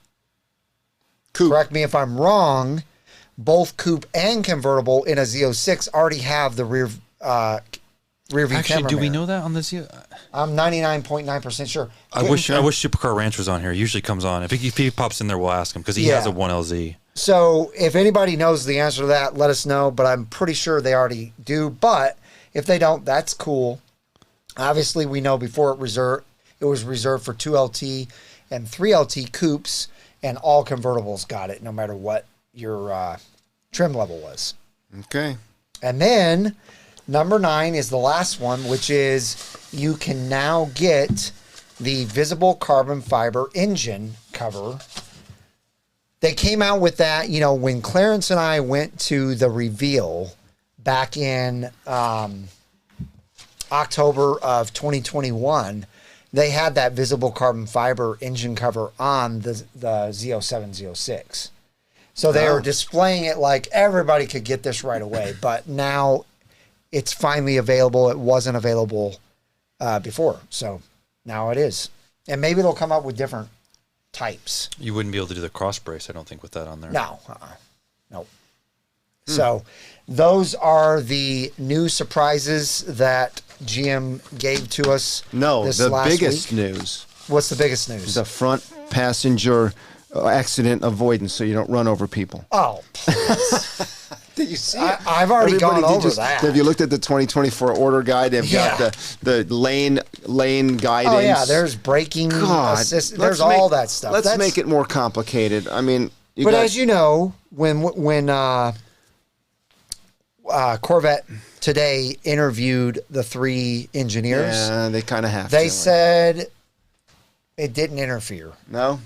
Coupe.
correct me if I'm wrong, both coupe and convertible in a Z06 already have the rear view
Actually,
camera
do we
mirror.
know that on this?
I'm 99.9% sure.
I wish Supercar Ranch was on here. He usually comes on. If he pops in there, we'll ask him because he has a 1LZ.
So if anybody knows the answer to that, let us know. But I'm pretty sure they already do. But if they don't, that's cool. Obviously, we know before it was reserved for 2LT and 3LT coupes, and all convertibles got it, no matter what your trim level was.
Okay.
And then number 9 is the last one, which is you can now get the visible carbon fiber engine cover. They came out with that, when Clarence and I went to the reveal back in October of 2021. They had that visible carbon fiber engine cover on the Z07, Z06. So they were displaying it like everybody could get this right away. But now it's finally available. It wasn't available before. So now it is. And maybe they'll come up with different types.
You wouldn't be able to do the cross brace, I don't think, with that on there.
No. Nope. So those are the new surprises that GM gave to us.
No,
this
the
last
biggest
week.
news.
What's the biggest news?
The front passenger accident avoidance, so you don't run over people.
Oh, please.
Did you see it?
I've already gone over that.
Have you looked at the 2024 order guide? They've got the lane guidance.
Oh yeah, there's braking assist. There's all that stuff.
Let's make it more complicated. I mean,
as you know, when Corvette today interviewed the 3 engineers,
yeah, they kind of have.
They said it didn't interfere.
No.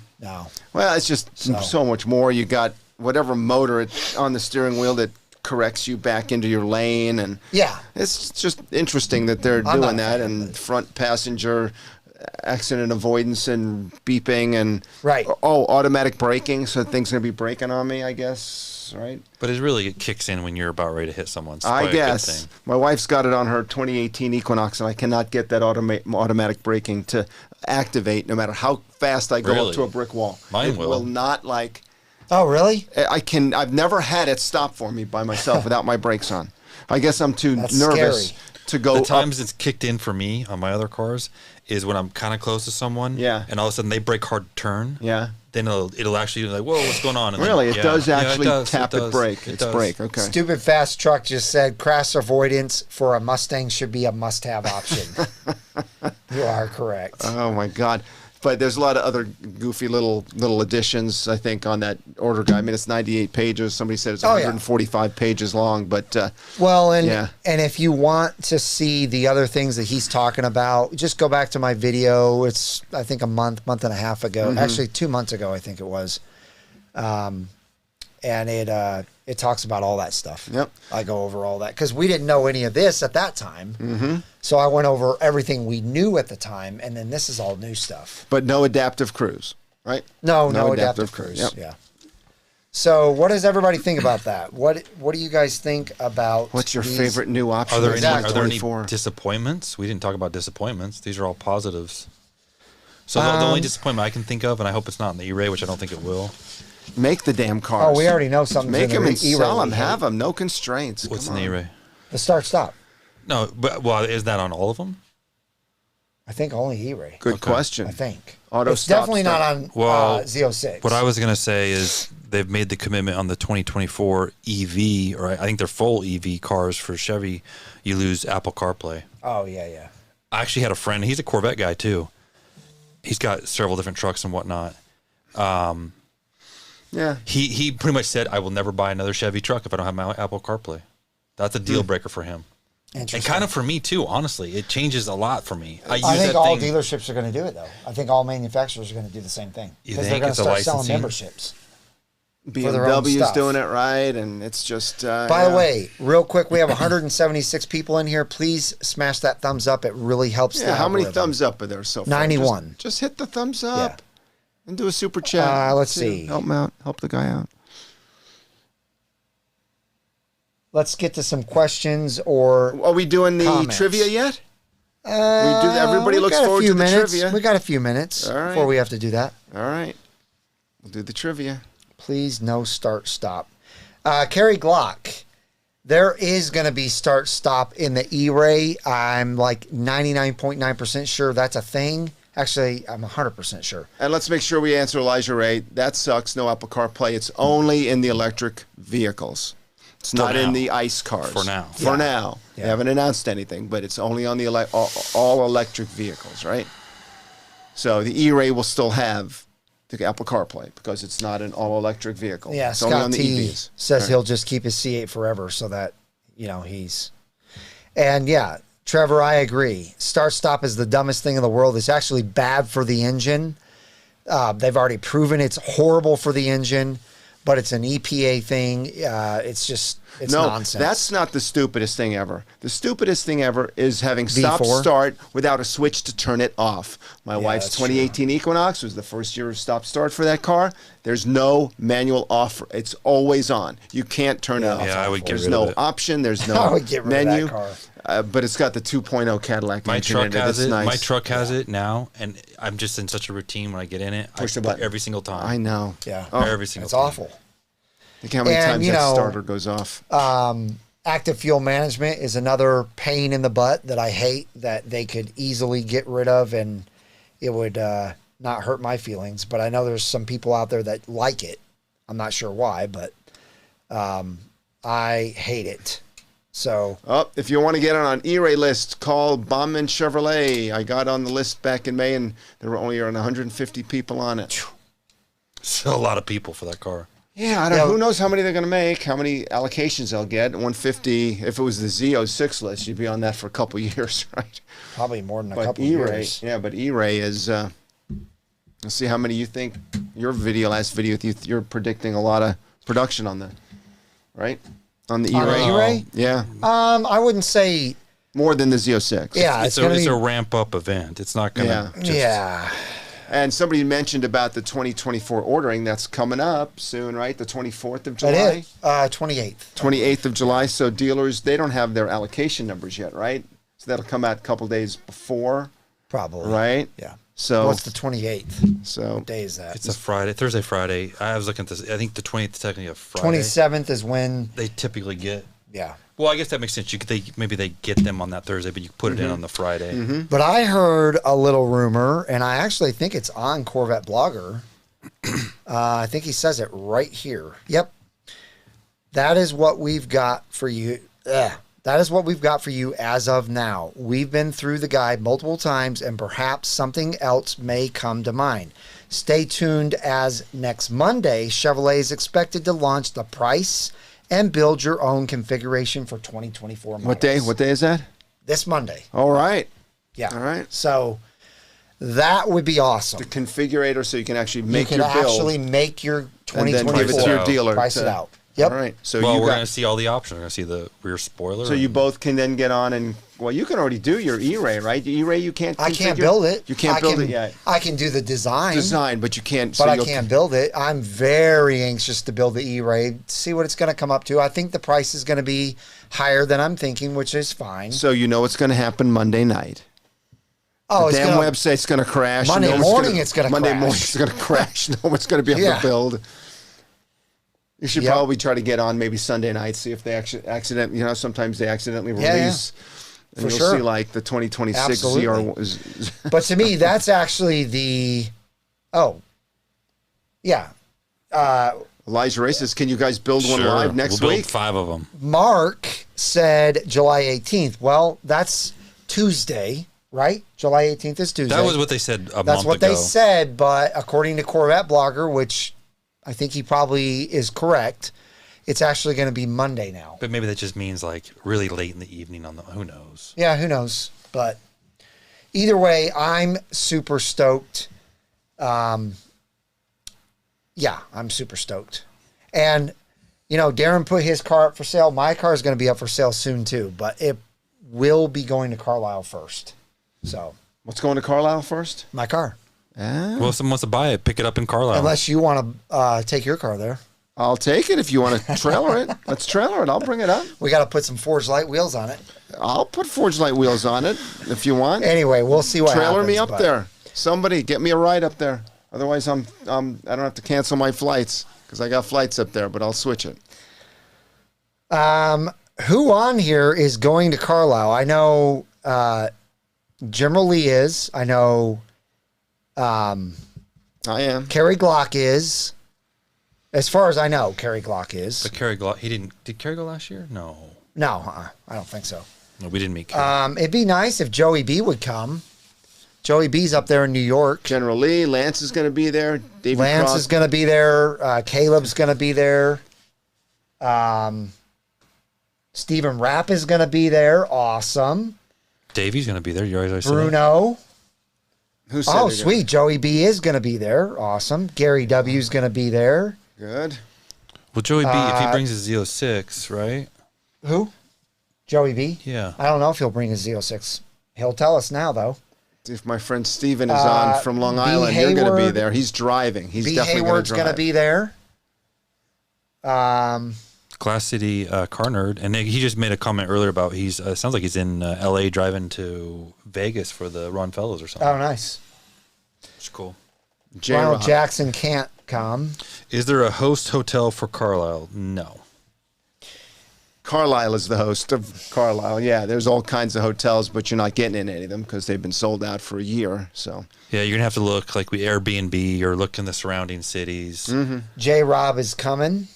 Well,
it's just so much more. You got whatever motor on the steering wheel that corrects you back into your lane, and it's just interesting that they're doing that. And front passenger accident avoidance and beeping and automatic braking, so things gonna be braking on me, I guess, right?
But it kicks in when you're about ready to hit someone.
I guess my wife's got it on her 2018 Equinox, and I cannot get that automatic braking to activate, no matter how fast I go up to a brick wall.
Mine will
not
Oh, really?
I've never had it stop for me by myself without my brakes on. I guess I'm too nervous to go.
The times it's kicked in for me on my other cars is when I'm kind of close to someone.
Yeah.
And all of a sudden they brake hard to turn.
Yeah.
Then it'll actually be like, whoa, what's going on? And
really?
Then,
it does actually
tap
it brake. It's brake. Okay.
Stupid Fast Truck just said crash avoidance for a Mustang should be a must-have option. You are correct.
Oh my God. But there's a lot of other goofy little additions, I think, on that order guide. I mean, it's 98 pages. Somebody said it's 145 pages long. But
and if you want to see the other things that he's talking about, just go back to my video. It's, I think, a month and a half ago. Actually, 2 months ago, I think it was. And it talks about all that stuff.
Yep.
I go over all that because we didn't know any of this at that time. So I went over everything we knew at the time, and then this is all new stuff.
But no adaptive cruise, right?
No adaptive cruise.
Yep.
Yeah. So what does everybody think about that? What do you guys think about?
What's your favorite new option?
Are there any disappointments? We didn't talk about disappointments. These are all positives. So the only disappointment I can think of, and I hope it's not in the E-Ray, which I don't think it will.
Make the damn cars.
Oh, we already know something.
Make them and sell them. Have them. No constraints.
What's in the E-Ray?
The start-stop.
No, but is that on all of them?
I think only E-Ray.
Good question.
I think.
It's
definitely not on Z06.
What I was going to say is they've made the commitment on the 2024 EV, or I think they're full EV cars for Chevy. You lose Apple CarPlay.
Oh, yeah.
I actually had a friend. He's a Corvette guy, too. He's got several different trucks and whatnot.
Yeah.
He pretty much said, I will never buy another Chevy truck if I don't have my Apple CarPlay. That's a deal breaker for him. And kind of for me, too, honestly. It changes a lot for me.
I think all dealerships are going to do it, though. I think all manufacturers are going to do the same thing. Because they're going to start selling memberships.
BMW's doing it right, and it's just...
By the way, real quick, we have 176 people in here. Please smash that thumbs up. It really helps the
how many
algorithm.
thumbs up are there so far?
91.
Just hit the thumbs up and do a super chat.
Let's see.
Help him out. Help the guy out.
Let's get to some questions or
Are we doing the
comments.
trivia yet? Everybody looks forward to the trivia.
We got a few minutes before we have to do that.
All right. We'll do the trivia.
Please, no start-stop. Kerry Glock, there is going to be start-stop in the E-Ray. I'm like 99.9% sure that's a thing. Actually, I'm 100% sure.
And let's make sure we answer Elijah Ray. That sucks. No Apple CarPlay. It's only in the electric vehicles. It's not in the ICE cars.
For now.
For now. They haven't announced anything, but it's only on the all electric vehicles, right? So the E-Ray will still have the Apple CarPlay because it's not an all-electric vehicle.
Yeah,
it's
Scott
only on the
T
EVs.
says he'll just keep his C8 forever so that, he's... And, Trevor, I agree. Start-stop is the dumbest thing in the world. It's actually bad for the engine. They've already proven it's horrible for the engine, but it's an EPA thing. It's nonsense.
That's not the stupidest thing ever. The stupidest thing ever is having stop-start without a switch to turn it off. My wife's 2018 Equinox was the first year of stop-start for that car. There's no manual off. It's always on. You can't turn it off.
Yeah, I would get
There's
rid of
no
it.
option. There's no
I would get rid
menu.
of that car.
But it's got the 2.0 Cadillac
My
engine
truck
in it.
has
It's
it.
nice.
My truck has it now, and I'm just in such a routine when I get in it.
Push the
I
button.
every single time.
I know.
Yeah.
Every single
It's
time.
awful.
Think how many
And,
times
you
that
know,
starter goes off.
Active fuel management is another pain in the butt that I hate that they could easily get rid of, and it would not hurt my feelings. But I know there's some people out there that like it. I'm not sure why, but I hate it. So,
if you want to get on an E-Ray list, call Bauman Chevrolet. I got on the list back in May, and there were only around 150 people on it.
Still a lot of people for that car.
Yeah, I don't know. Who knows how many they're going to make, how many allocations they'll get. 150, if it was the Z06 list, you'd be on that for a couple years, right?
probably more than a
But
couple
E-Ray,
years.
yeah, but E-Ray is, let's see how many you think, last video, you're predicting a lot of production on that, right? On the
On the
E-Ray?
E-Ray?
Yeah,
I wouldn't say.
more than the Z06.
Yeah,
It's
gonna
a
be.
ramp-up event. It's not going to
Yeah.
And somebody mentioned about the 2024 ordering that's coming up soon, right? The 24th of July?
It is 28th.
28th of July. So dealers, they don't have their allocation numbers yet, right? So that'll come out a couple days before,
Probably.
right?
Yeah.
So
What's the 28th?
so
What day is that?
It's a Friday, Thursday, Friday. I was looking at this. I think the 20th is technically a Friday.
27th is when.
They typically get.
Yeah.
Well, I guess that makes sense. Maybe they get them on that Thursday, but you put it in on the Friday.
But I heard a little rumor, and I actually think it's on Corvette Blogger. I think he says it right here. Yep. That is what we've got for you. That is what we've got for you as of now. We've been through the guide multiple times, and perhaps something else may come to mind. Stay tuned, as next Monday, Chevrolet is expected to launch the price and build your own configuration for 2024 models.
what day? What day is that?
This Monday.
All right.
Yeah.
All right.
So that would be awesome.
The configurator, so you can actually make
you
your
can
build.
actually make your
and then
2024.
give it to your dealer.
Price it out. Yep.
All right. So
Well,
you
we're
got,
going to see all the options. We're going to see the rear spoiler.
so you both can then get on and, well, you can already do your E-Ray, right? The E-Ray, you can't
I can't
configure-
build it.
You can't build it yet.
I can do the design,
But you can't.
but I can't build it. I'm very anxious to build the E-Ray, see what it's going to come up to. I think the price is going to be higher than I'm thinking, which is fine.
So you know what's going to happen Monday night.
Oh,
The
it's
damn
gonna,
website's going to crash.
Monday
No one's
morning it's gonna
Monday
crash.
morning it's going to crash. No one's going to be able
Yeah.
to build. You should
Yep.
probably try to get on maybe Sunday night, see if they actually accidentally, sometimes they accidentally
Yeah, yeah.
release. And
For
you'll
sure.
see like the 2026
Absolutely.
ZR is
But to me, that's actually the. Oh, yeah.
Elijah Ray says, can you guys build one
Sure.
live next
we'll
week?
build 5 of them.
Mark said July 18th. Well, that's Tuesday, right? July 18th is Tuesday.
That was what they said a month
That's what
ago.
they said, but according to Corvette Blogger, which I think he probably is correct, it's actually going to be Monday now.
But maybe that just means like really late in the evening on the. Who knows?
Yeah, who knows? But either way, I'm super stoked. Yeah, I'm super stoked. And, Darren put his car up for sale. My car is going to be up for sale soon too, but it will be going to Carlisle first. So,
What's going to Carlisle first?
my car.
Well, if someone wants to buy it, pick it up in Carlisle.
Unless you want to take your car there.
I'll take it if you want to trailer it. Let's trailer it. I'll bring it up.
We got to put some Forged Light wheels on it.
I'll put Forge Light wheels on it if you want.
Anyway, we'll see what
Trailer
happens.
me up
but-
there. Somebody get me a ride up there. Otherwise, I don't have to cancel my flights because I got flights up there. But I'll switch it.
Who on here is going to Carlisle? I know General Lee is. I know
I am.
Kerry Glock is. As far as I know, Kerry Glock is.
But Kerry he didn't. Did Kerry go last year? No.
No, I don't think so.
No, we didn't meet Kerry.
It'd be nice if Joey B would come. Joey B's up there in New York.
General Lee, Lance is going to be there. David
Lance
Cross.
is going to be there. Caleb's going to be there. Stephen Rapp is going to be there. Awesome.
Davey's going to be there. You already said that?
Bruno.
Who said
Oh,
they're
sweet. Joey B is going to be there. Awesome. Gary W's going to be there.
Good.
Well, Joey B, if he brings his Z06, right?
Who? Joey B?
Yeah.
I don't know if he'll bring his Z06. He'll tell us now, though.
If my friend Steven is on from Long Island, you're going to be
Hayward-
there. He's driving. He's
B.
definitely going
Hayward's
to
going
drive.
to be there.
Glass City car nerd, and he just made a comment earlier about sounds like he's in L.A. driving to Vegas for the Run Fellows or something.
Oh, nice.
It's cool.
Ronald Jackson can't Brink.com.
Is there a host hotel for Carlisle? No.
Carlisle is the host of Carlisle. Yeah, there's all kinds of hotels, but you're not getting in any of them because they've been sold out for a year. So
Yeah, you're going to have to look like we Airbnb or look in the surrounding cities.
Mm-hmm.
J. Rob is coming.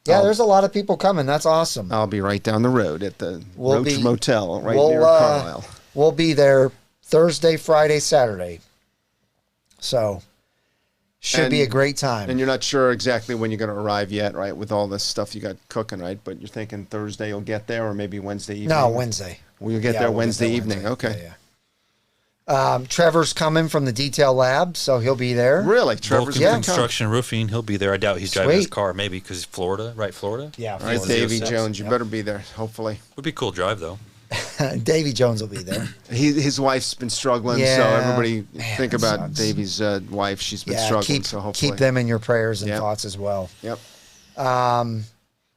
Yeah, there's a lot of people coming. That's awesome.
I'll be right down the road at the
We'll
Roach
be-
Motel right
we'll,
near Carlisle.
We'll be there Thursday, Friday, Saturday. So, should be a great time.
And you're not sure exactly when you're going to arrive yet, right? With all this stuff you got cooking, right? But you're thinking Thursday you'll get there, or maybe Wednesday evening?
No, Wednesday.
Well, you'll get
Yeah,
there
we'll get
Wednesday
there
evening.
Wednesday.
Okay.
Yeah, yeah. Trevor's coming from the detail lab, so he'll be there.
Really? Trevor's
Vulcan
going to come?
Construction Roofing, he'll be there. I doubt he's driving his
Sweet.
car, maybe because he's Florida, right? Florida?
Yeah,
All right,
Florida.
Davy
06.
Jones, you
Yep.
better be there, hopefully.
Would be a cool drive, though.
Davy Jones will be there.
His wife's been struggling, so
Yeah.
everybody
Man,
think
that
about
sucks.
Davy's wife. She's been
Yeah,
struggling,
keep
so hopefully.
keep them in your prayers and
Yep.
thoughts as well.
Yep.
Um,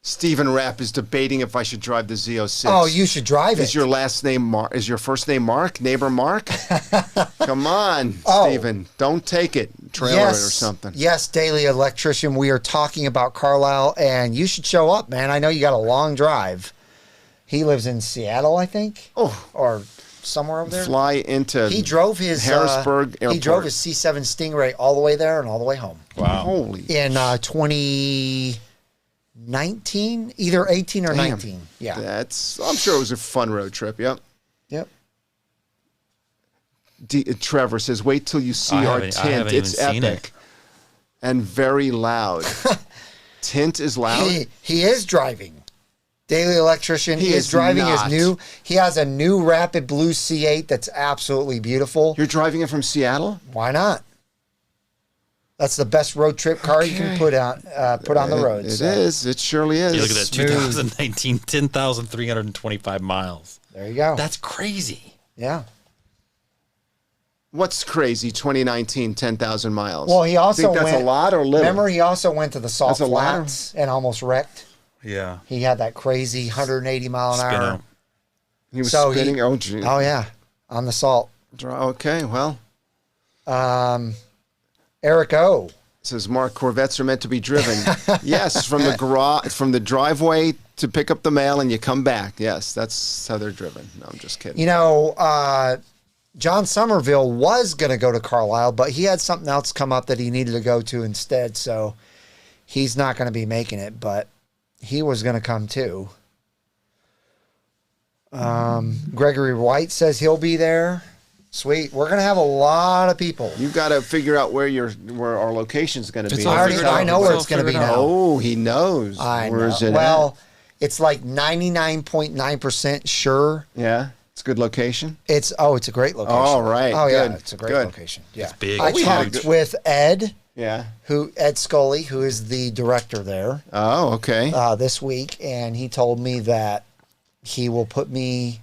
Stephen Rapp is debating if I should drive the Z06.
oh, you should drive
Is
it.
your last name Mark? Is your first name Mark? Neighbor Mark? Come on,
Oh.
Stephen. Don't take it. Trailer it or something.
Yes, Daily Electrician. We are talking about Carlisle, and you should show up, man. I know you got a long drive. He lives in Seattle, I think.
Oh.
Or somewhere over there.
Fly into
He drove his
Harrisburg Airport.
He drove his C7 Stingray all the way there and all the way home
Wow.
Holy.
in 2019, either 18 or
Damn.
19. Yeah.
I'm sure it was a fun road trip. Yep.
Yep.
Trevor says, "Wait till you see
I
our
haven't
tint.
even
It's
seen
epic and very loud." Tint is loud.
He is driving. Daily Electrician
He
is
is
driving
not.
his new. He has a new Rapid Blue C8 that's absolutely beautiful.
You're driving it from Seattle?
Why not? That's the best road trip car you can
Okay.
put on the road.
It
so
is. It surely is.
You look at that
Smooth.
2019, 10,325 miles.
There you go.
That's crazy.
Yeah.
What's crazy? 2019, 10,000 miles.
Well, he also
think that's
went,
a lot or little?
Remember, he also went to the salt
That's a lot?
flats and almost wrecked.
Yeah.
He had that crazy 180 mile an
Spin
hour.
out.
He was
so
spinning. Oh, gee.
Oh yeah, on the salt.
Okay, well,
Eric O.
says Mark, Corvettes are meant to be driven. Yes, from the garage, from the driveway to pick up the mail, and you come back. Yes, that's how they're driven. No, I'm just kidding.
You know, John Somerville was going to go to Carlisle, but he had something else come up that he needed to go to instead, so he's not going to be making it, but he was going to come too. Gregory White says he'll be there. Sweet. We're going to have a lot of people.
You got to figure out where our location's going to
It's
be.
all figured out.
I know where
It's
it's
all
going to be
figured out.
now.
Oh, he knows.
I
Where
know.
is it?
Well, it's like 99.9% sure.
at? Yeah, it's a good location.
It's a great location.
All right,
Oh yeah,
good,
it's a great
good.
location. Yeah.
big.
I
We
talked
had
with Ed
Yeah.
Scully, who is the director there,
Oh, okay.
this week, and he told me that he will put me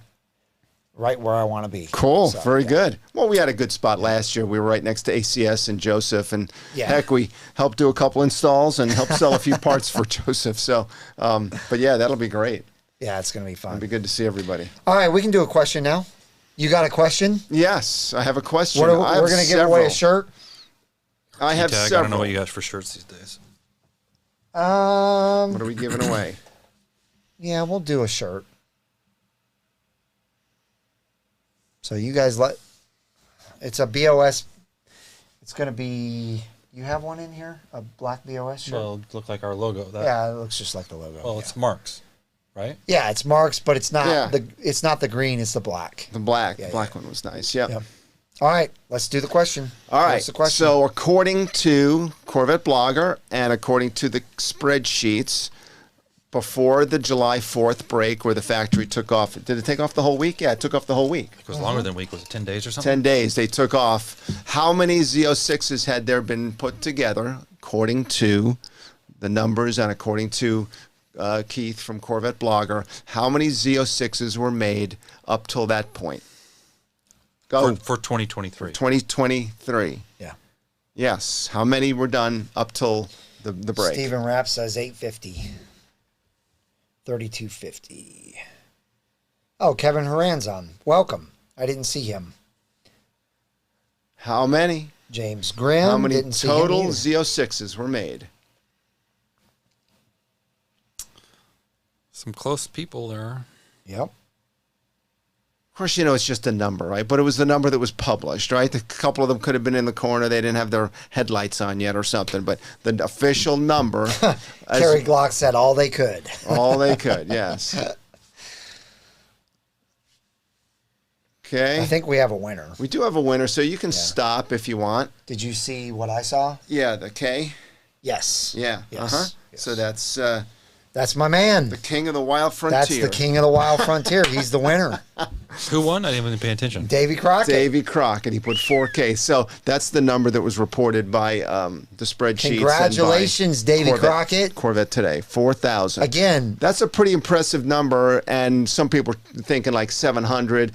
right where I want to be.
Cool.
So,
Very
yeah.
good. Well, we had a good spot last year. We were right next to ACS and Joseph, and
Yeah.
heck, we helped do a couple installs and helped sell a few parts for Joseph. So, but yeah, that'll be great.
Yeah, it's gonna be fun.
It'll be good to see everybody.
All right, we can do a question now. You got a question?
Yes, I have a question.
We're
I have
going to give away a
several.
shirt.
I have
Tag,
several.
I don't know what you got for shirts these days.
What are we giving away?
Yeah, we'll do a shirt. So you guys it's a BOS. It's going to be, you have one in here? A black BOS shirt?
Well, it looked like our logo. That,
Yeah, it looks just like the logo.
Well, it's Marks, right?
Yeah, it's Marks, but it's not
Yeah.
it's not the green, it's the black.
The black.
Yeah,
The black one was nice. Yep.
Yep. All right, let's do the question.
All right.
What's the question?
So according to Corvette Blogger and according to the spreadsheets, before the July 4th break where the factory took off, did it take off the whole week? Yeah, it took off the whole week.
It was longer than a week. Was it 10 days or something?
10 days they took off. How many Z06s had there been put together according to the numbers and according to Keith from Corvette Blogger? How many Z06s were made up till that point? Go.
For 2023.
2023.
Yeah.
Yes. How many were done up till the break?
Stephen Rapp says 850. 3250. Oh, Kevin Horan's on. Welcome. I didn't see him.
How many?
James Grimm.
How many
Didn't see him
total
either.
Z06s were made?
Some close people there.
Yep.
Of course, it's just a number, right? But it was the number that was published, right? A couple of them could have been in the corner. They didn't have their headlights on yet or something. But the official number...
Kerry Glock said all they could.
All they could, yes. Okay.
I think we have a winner.
We do have a winner, so you can stop if you want.
Did you see what I saw?
Yeah, the K.
Yes.
Yeah.
Yes.
Uh-huh.
Yes.
So that's
That's my man.
the king of the wild frontier.
That's the king of the wild frontier. He's the winner.
Who won? I didn't even pay attention.
Davy Crockett.
Davy Crockett. He put 4K. So that's the number that was reported by the spreadsheets.
Congratulations,
and by
Davy Crockett.
Corvette today, 4,000.
Again.
That's a pretty impressive number, and some people are thinking like 700,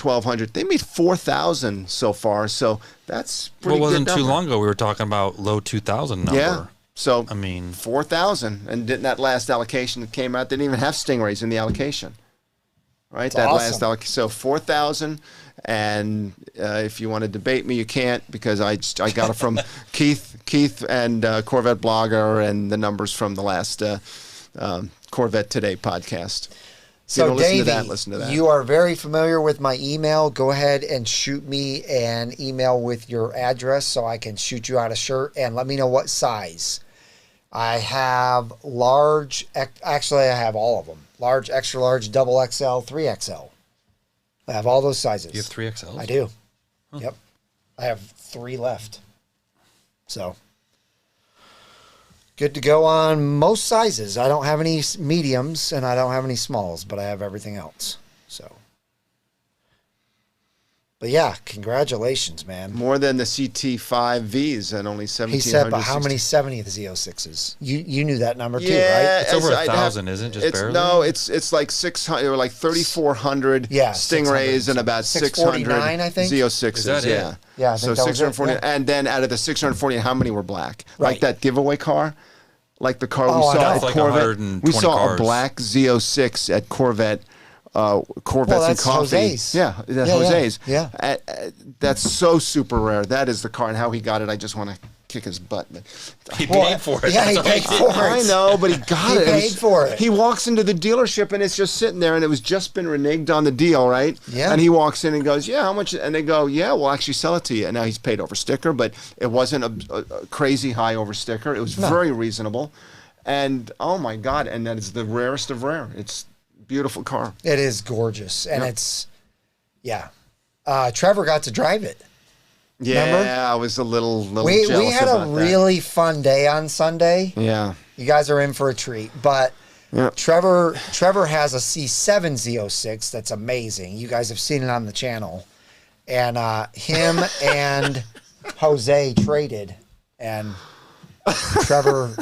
1,200. They made 4,000 so far, so that's pretty
Well, it wasn't
good
too
number.
long ago we were talking about low 2,000 number.
Yeah. So
I mean,
4,000, and didn't that last allocation that came out didn't even have Stingrays in the allocation, right?
That's
that
awesome.
last allocation. So 4,000, and if you want to debate me, you can't because I got it from Keith and Corvette Blogger and the numbers from the last Corvette Today podcast. If you
So,
don't listen to
Davey,
that, listen to that.
you are very familiar with my email. Go ahead and shoot me an email with your address so I can shoot you out a shirt and let me know what size. I have large, actually I have all of them. Large, extra large, double XL, 3XL. I have all those sizes.
you have 3XLs?
I do. Yep. I have 3 left. So, good to go on most sizes. I don't have any mediums and I don't have any smalls, but I have everything else. So, but yeah, congratulations, man.
More than the CT5Vs and only 1,700.
He said, but how many 70 Z06s? You knew that number too,
Yeah,
right?
It's over
I'd
1,000, isn't it? Just
it's,
barely?
No, it's like 600 or like 3,400
Yeah,
Stingrays
600.
and about
649, I think.
Z06s.
Is that it?
Yeah.
Yeah, I
So
think that was it,
640,
yeah.
and then out of the 640, how many were black?
Right.
Like that giveaway car, like the car
Oh,
we
I
saw
know.
at
It's like
Corvette.
120
We saw
cars.
a black Z06 at Corvette. Corvettes
Well,
and
that's
coffee.
Jose's.
Yeah, that's
Yeah, yeah,
Jose's.
yeah.
That's so super rare. That is the car, and how he got it, I just want to kick his butt. But
He
Well,
paid for it.
yeah, he
That's all
paid
did.
for it.
I know, but he got
He
it.
paid for it.
He walks into the dealership and it's just sitting there, and it was just been reneged on the deal, right?
Yeah.
And he walks in and goes, "Yeah, how much?" And they go, "Yeah, we'll actually sell it to you." And now he's paid over sticker, but it wasn't a crazy high over sticker. It was very reasonable, and oh my God! And that is the rarest of rare. It's a beautiful car.
It is gorgeous. And
Yep.
it's, yeah. Trevor got to drive it.
Yeah,
Remember?
I was a little
We
jealous
had a
about that.
really fun day on Sunday.
Yeah.
You guys are in for a treat. But
Yeah.
Trevor has a C7 Z06 that's amazing. You guys have seen it on the channel. And him and Jose traded. And Trevor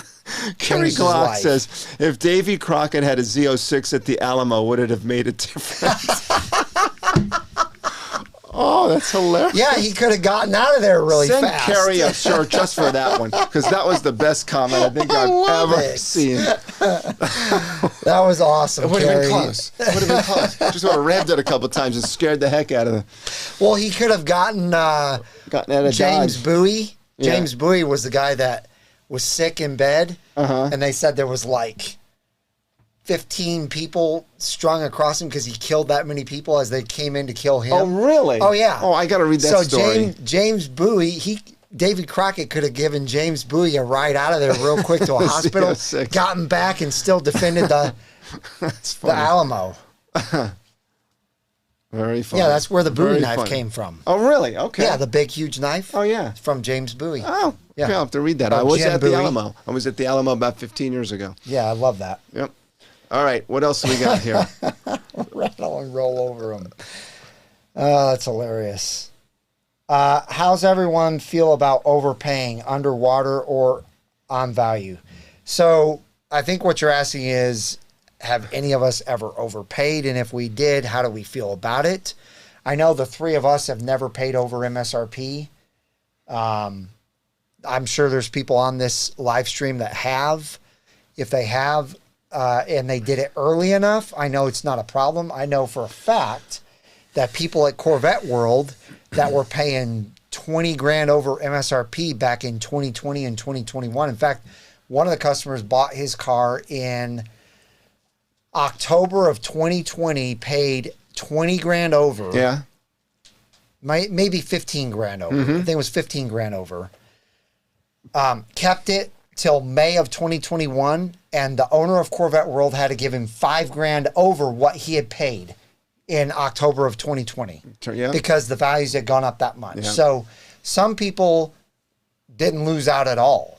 Kerry
changed his
Glock
life.
says, if Davy Crockett had a Z06 at the Alamo, would it have made a difference? Oh, that's hilarious.
Yeah, he could have gotten out of there really
Send
fast.
Kerry a shirt just for that one, because that was the best comment I think I've
love
ever
it.
seen.
That was awesome,
It would have
Kerry.
been close. It would have been close. Just would have revved it a couple times and scared the heck out of them.
Well, he could have gotten
Gotten out of
James
Dodge.
Bowie.
Yeah.
James Bowie was the guy that was sick in bed, and they said there was like 15 people strung across him because he killed that many people as they came in to kill him.
Oh, really?
Oh, yeah.
Oh, I got to read that
so
story.
James Bowie, Davy Crockett could have given James Bowie a ride out of there real quick to a hospital,
Z06.
gotten back, and still defended
That's
the
funny.
Alamo.
Very funny.
Yeah, that's where the Bowie
Very
knife
funny.
came from.
Oh, really? Okay.
Yeah, the big, huge knife.
Oh, yeah.
From James Bowie.
Oh,
Yeah.
okay, I'll have to read that.
Oh,
I was
Jim
at
Bowie.
the Alamo. I was at the Alamo about 15 years ago.
Yeah, I love that.
Yep. All right, what else we got here?
Rattle and roll over them. Oh, that's hilarious. How's everyone feel about overpaying underwater or on value? So I think what you're asking is, have any of us ever overpaid? And if we did, how do we feel about it? I know the three of us have never paid over MSRP. I'm sure there's people on this live stream that have. If they have, and they did it early enough, I know it's not a problem. I know for a fact that people at Corvette World that were paying 20 grand over MSRP back in 2020 and 2021. In fact, one of the customers bought his car in October of 2020, paid 20 grand over.
Yeah.
Maybe 15 grand over.
Mm-hmm.
I think it was 15 grand over. Kept it till May of 2021, and the owner of Corvette World had to give him 5 grand over what he had paid in October of 2020 because the values had gone up that much. Yeah. So some people didn't lose out at all.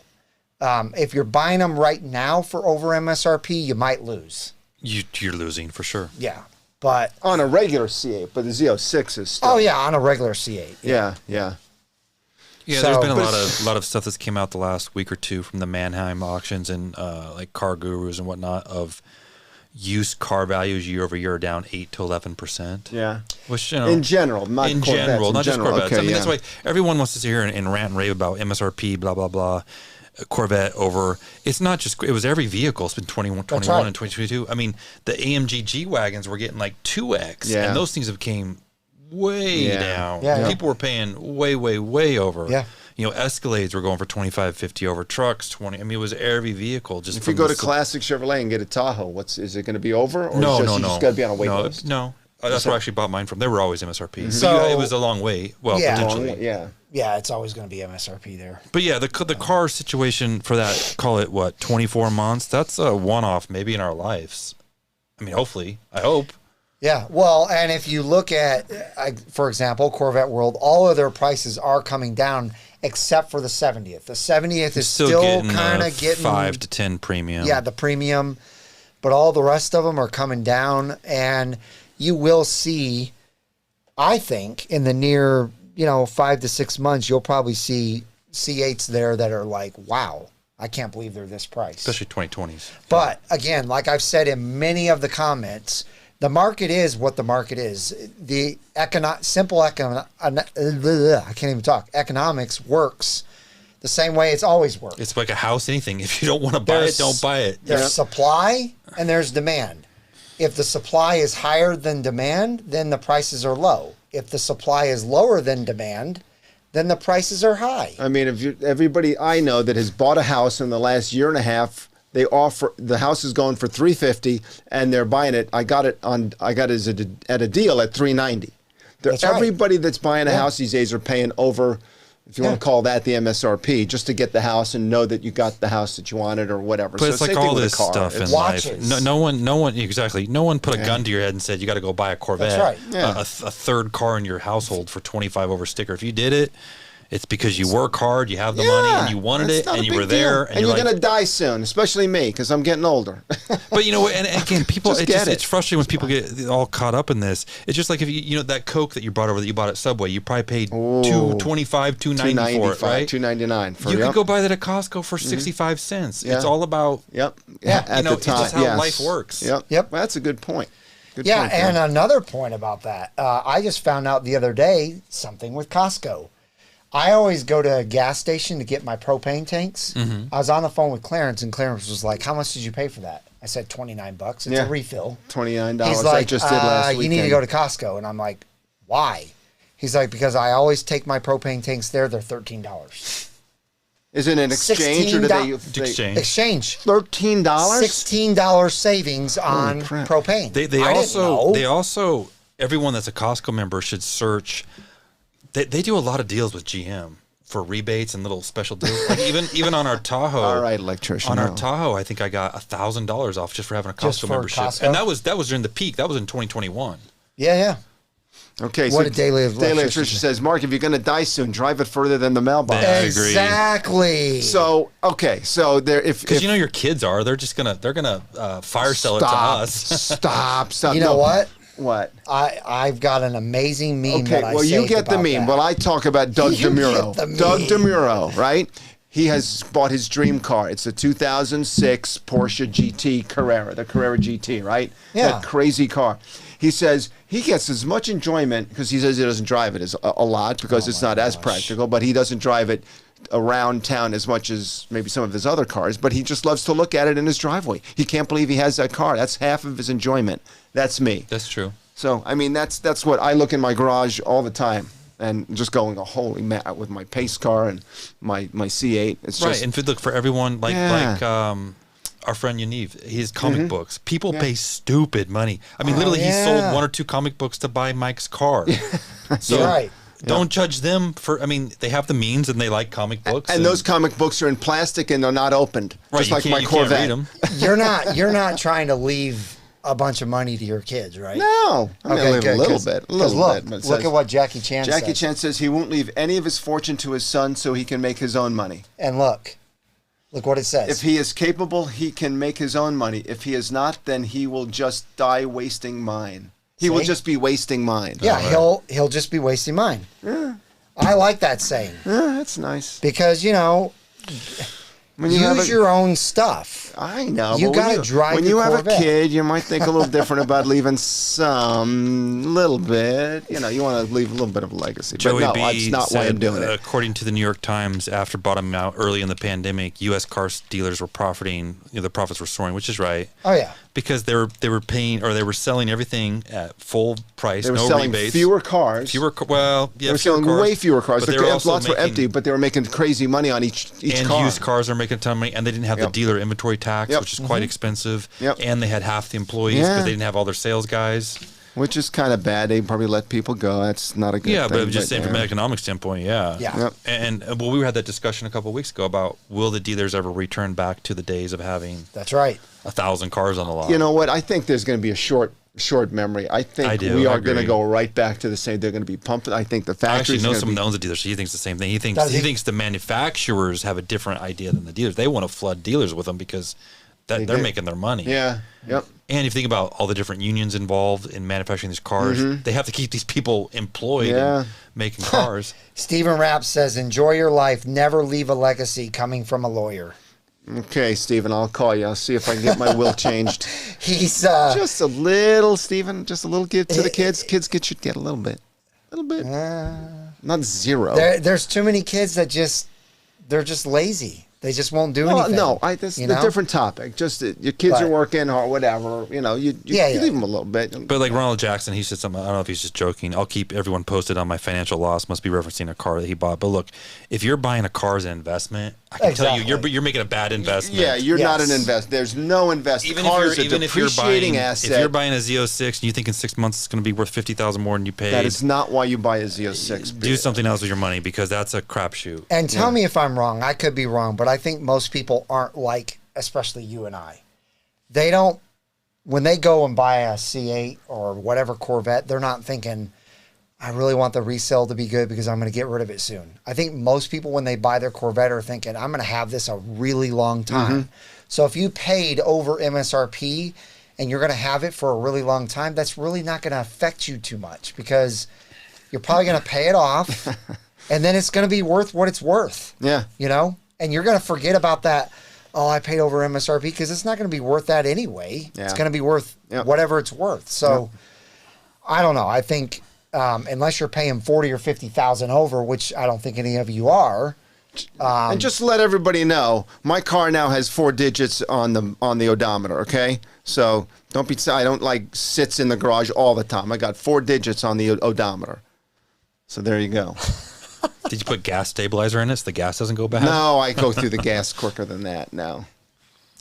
If you're buying them right now for over MSRP, you might lose.
You're losing for sure.
Yeah. But
on a regular C8, but the Z06 is still.
Oh yeah, on a regular C8.
Yeah.
Yeah, there's been a lot of stuff that's came out the last week or two from the Manheim auctions and like Car Gurus and whatnot of used car values year over year are down 8 to 11%.
Yeah,
which
in general, not
just Corvettes.
Okay,
I mean, that's why everyone wants to sit here and rant and rave about MSRP, blah blah blah. Corvette over. It's not just. It was every vehicle. It's been 21 and 2022. I mean, the AMG G wagons were getting like 2x, and those things have came way down.
Yeah,
people were paying way over.
Yeah.
You know, Escalades were going for 25, 50 over trucks, 20. I mean, it was every vehicle. Just
if you go to Classic Chevrolet and get a Tahoe, is it going to be over? Or
no.
You just got to be on a wait list?
No. That's where I actually bought mine from. They were always MSRP.
Mm-hmm.
So
it was a long wait. Well, potentially.
Yeah, it's always going to be MSRP there.
But yeah, the car situation for that, call it what, 24 months? That's a one-off maybe in our lives. I mean, hopefully. I hope.
Yeah, well, and if you look at, for example, Corvette World, all of their prices are coming down except for the 70th. The 70th is still kind of getting
5 to 10 premium.
Yeah, the premium. But all the rest of them are coming down, and you will see, I think, in the near 5 to 6 months, you'll probably see C8s there that are like, wow, I can't believe they're this price.
Especially 2020s.
But again, like I've said in many of the comments, the market is what the market is. The economics works the same way it's always worked.
It's like a house, anything. If you don't want to buy it, don't buy it.
There's supply and there's demand. If the supply is higher than demand, then the prices are low. If the supply is lower than demand, then the prices are high. I
mean, everybody I know that has bought a house in the last year and a half, they offer the house is going for $350, and they're buying it. I got it at a deal at $390. Everybody that's buying a house these days are paying over, if you want to call that the MSRP, just to get the house and know that you got the house that you wanted or whatever.
But it's like all this stuff in life. No one put a gun to your head and said you got to go buy a Corvette.
That's right.
Yeah. A third car in your household for 25 over sticker. If you did it, it's because you work hard, you have the money, and you wanted it, and you were there.
And you're going to die soon, especially me, because I'm getting older.
But and again, people, it's frustrating when people get all caught up in this. It's just like if that Coke that you brought over that you bought at Subway, you probably paid $2.25, $2.90 for it, right?
$2.99.
You could go buy that at Costco for 65 cents. Yeah. It's all about
at the time.
It's just how life works.
Yep. Well, that's a good point.
And another point about that, I just found out the other day something with Costco. I always go to a gas station to get my propane tanks. Mm-hmm. I was on the phone with Clarence, and Clarence was like, "How much did you pay for that?" I said, $29. It's a refill.
$29.
He's like,
I just did last weekend.
You need to go to Costco. And I'm like, why? He's like, because I always take my propane tanks there. They're $13.
Is it an exchange or do they
exchange?
$13?
$16 savings on propane.
They also everyone that's a Costco member should search. They do a lot of deals with GM for rebates and little special deals. Like even on our Tahoe.
All right, electrician.
On our Tahoe, I think I got $1,000 off just for having a Costco membership. Costco? And that was during the peak. That was in 2021.
Yeah.
Okay,
what a daily
electrician says, Mark, if you're going to die soon, drive it further than the mailbox.
Yeah,
exactly.
So there,
because your kids they're gonna fire sell it to us.
Stop.
You know what?
What?
I've got an amazing meme.
Okay, well, you get the meme. Well, I talk about Doug DeMuro. Doug DeMuro, right? He has bought his dream car. It's a 2006 Porsche GT Carrera, the Carrera GT, right?
Yeah.
That crazy car. He says he gets as much enjoyment, because he says he doesn't drive it a lot because it's not as practical, but he doesn't drive it around town as much as maybe some of his other cars, but he just loves to look at it in his driveway. He can't believe he has that car. That's half of his enjoyment. That's me.
That's true.
So, I mean, that's what I look in my garage all the time. and just going a holy man with my pace car and my C8. It's
right.
just,
And look, for everyone, like our friend Yaniv, his comic books. People pay stupid money. I mean, literally, he sold 1 or 2 comic books to buy Mike's car. So don't judge them for. I mean, they have the means and they like comic books.
And those comic books are in plastic and they're not opened, just like my Corvette.
Can't read them.
You're not trying to leave a bunch of money to your kids, right?
No, I'm gonna leave a little bit.
Look at what Jackie Chan says.
Jackie Chan says he won't leave any of his fortune to his son so he can make his own money.
And look what it says.
If he is capable, he can make his own money. If he is not, then he will just die wasting mine. He will just be wasting mine.
Yeah, he'll just be wasting mine. Yeah. I like that saying.
Yeah, that's nice.
Because, when you use your own stuff.
I know.
You got to drive
when
the
you
Corvette.
have a kid, you might think a little different about leaving some little bit. You want to leave a little bit of a legacy.
Joey
but no,
B
that's not
said,
why I'm doing it.
According to the New York Times, after bottoming out early in the pandemic, U.S. car dealers were profiting. The profits were soaring, which is right.
Oh yeah.
Because they were paying, or they were selling everything at full price,
they were
no
selling
rebates.
fewer cars.
They were selling
way fewer cars.
But
The lots were empty, but they were making crazy money on each
and
car.
used cars are making a ton of money, and they didn't have the dealer inventory tax, which is quite expensive. And they had half the employees because they didn't have all their sales guys.
Which is kind of bad. They probably let people go. That's not a good thing.
Yeah, but just saying from an economic standpoint, yeah. And we had that discussion a couple of weeks ago about will the dealers ever return back to the days of having 1,000 cars on the lot?
You know what? I think there's going to be a short memory. I think we are going to go right back to the same. They're going to be pumping. I think the factories.
I actually know someone that owns a dealer, so he thinks the same thing. He thinks the manufacturers have a different idea than the dealers. They want to flood dealers with them because they're making their money.
Yeah. Yep.
And if you think about all the different unions involved in manufacturing these cars, they have to keep these people employed and making cars.
Stephen Rapp says, "Enjoy your life. Never leave a legacy." Coming from a lawyer.
Okay, Stephen, I'll call you. I'll see if I can get my will changed.
He's
just a little, Stephen. Just a little give to the kids. Kids should get a little bit, not zero.
There's too many kids that they're just lazy. They just won't do anything.
No, this is a different topic. Just your kids are working or whatever. You leave them a little bit.
But like Ronald Jackson, he said something. I don't know if he's just joking. I'll keep everyone posted on my financial loss. Must be referencing a car that he bought. But look, if you're buying a car as an investment, I can tell you, you're making a bad investment.
Yeah, you're not an investment. There's no investment. Even if you're buying
asset. If you're buying a Z06 and you think in 6 months it's going to be worth $50,000 more than you paid,
that is not why you buy a Z06.
Do something else with your money because that's a crapshoot.
And tell me if I'm wrong. I could be wrong, but I think most people aren't like, especially you and I. They don't, when they go and buy a C8 or whatever Corvette, they're not thinking, I really want the resale to be good because I'm going to get rid of it soon. I think most people, when they buy their Corvette, are thinking, I'm going to have this a really long time. So if you paid over MSRP and you're going to have it for a really long time, that's really not going to affect you too much because you're probably going to pay it off and then it's going to be worth what it's worth.
Yeah.
And you're going to forget about that, I paid over MSRP, because it's not going to be worth that anyway. Yeah. It's going to be worth whatever it's worth. So I don't know. I think unless you're paying $40,000 or $50,000 over, which I don't think any of you are.
And just to let everybody know, my car now has 4 digits on the odometer, okay? So I don't sits in the garage all the time. I got 4 digits on the odometer. So there you go.
Did you put gas stabilizer in it so the gas doesn't go bad?
No, I go through the gas quicker than that now.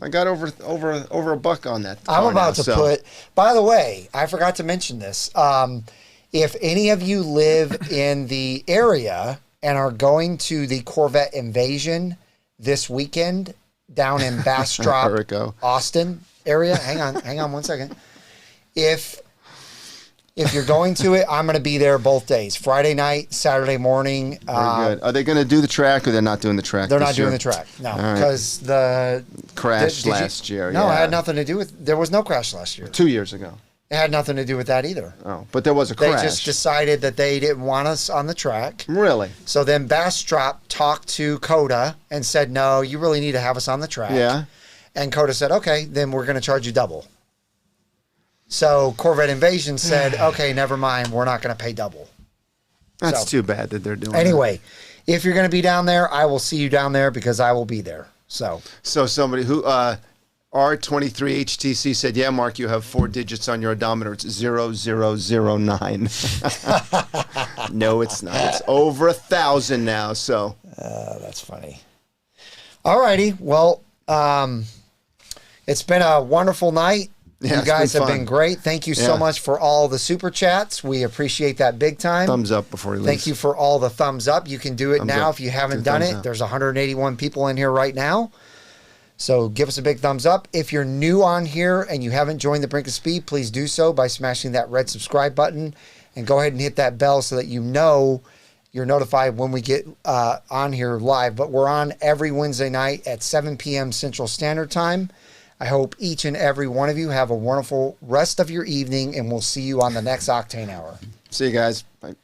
I got over $1 on that.
I'm about to put. By the way, I forgot to mention this. If any of you live in the area and are going to the Corvette Invasion this weekend down in Bastrop, Austin area, hang on 1 second. If you're going to it, I'm going to be there both days, Friday night, Saturday morning.
Very good. Are they going to do the track or they're not doing the track?
They're not doing the track, no, because the
crash last year.
No, it had nothing to do with. There was no crash last year.
2 years ago.
It had nothing to do with that either.
Oh, but there was a crash.
They just decided that they didn't want us on the track.
Really?
So then Bastrop talked to Coda and said, no, you really need to have us on the track.
Yeah.
And Coda said, okay, then we're going to charge you double. So Corvette Invasion said, okay, never mind, we're not going to pay double.
That's too bad that they're doing
Anyway, if you're going to be down there, I will see you down there because I will be there. So
somebody who R23HTC said, yeah, Mark, you have 4 digits on your odometer. It's 0009. No, it's not. It's over 1,000 now, so.
That's funny. All righty. Well, it's been a wonderful night.
Yeah,
you guys have
fun.
been great. Thank you so much for all the super chats. We appreciate that big time.
Thumbs up before he leaves.
Thank you for all the thumbs up. You can do it
Thumbs
now
up.
if you haven't
Two
done
thumbs
it.
up.
There's 181 people in here right now. So give us a big thumbs up. If you're new on here and you haven't joined the Brink of Speed, please do so by smashing that red subscribe button and go ahead and hit that bell so that you know you're notified when we get on here live. But we're on every Wednesday night at 7 p.m. Central Standard Time. I hope each and every one of you have a wonderful rest of your evening, and we'll see you on the next Octane Hour.
See you guys. Bye.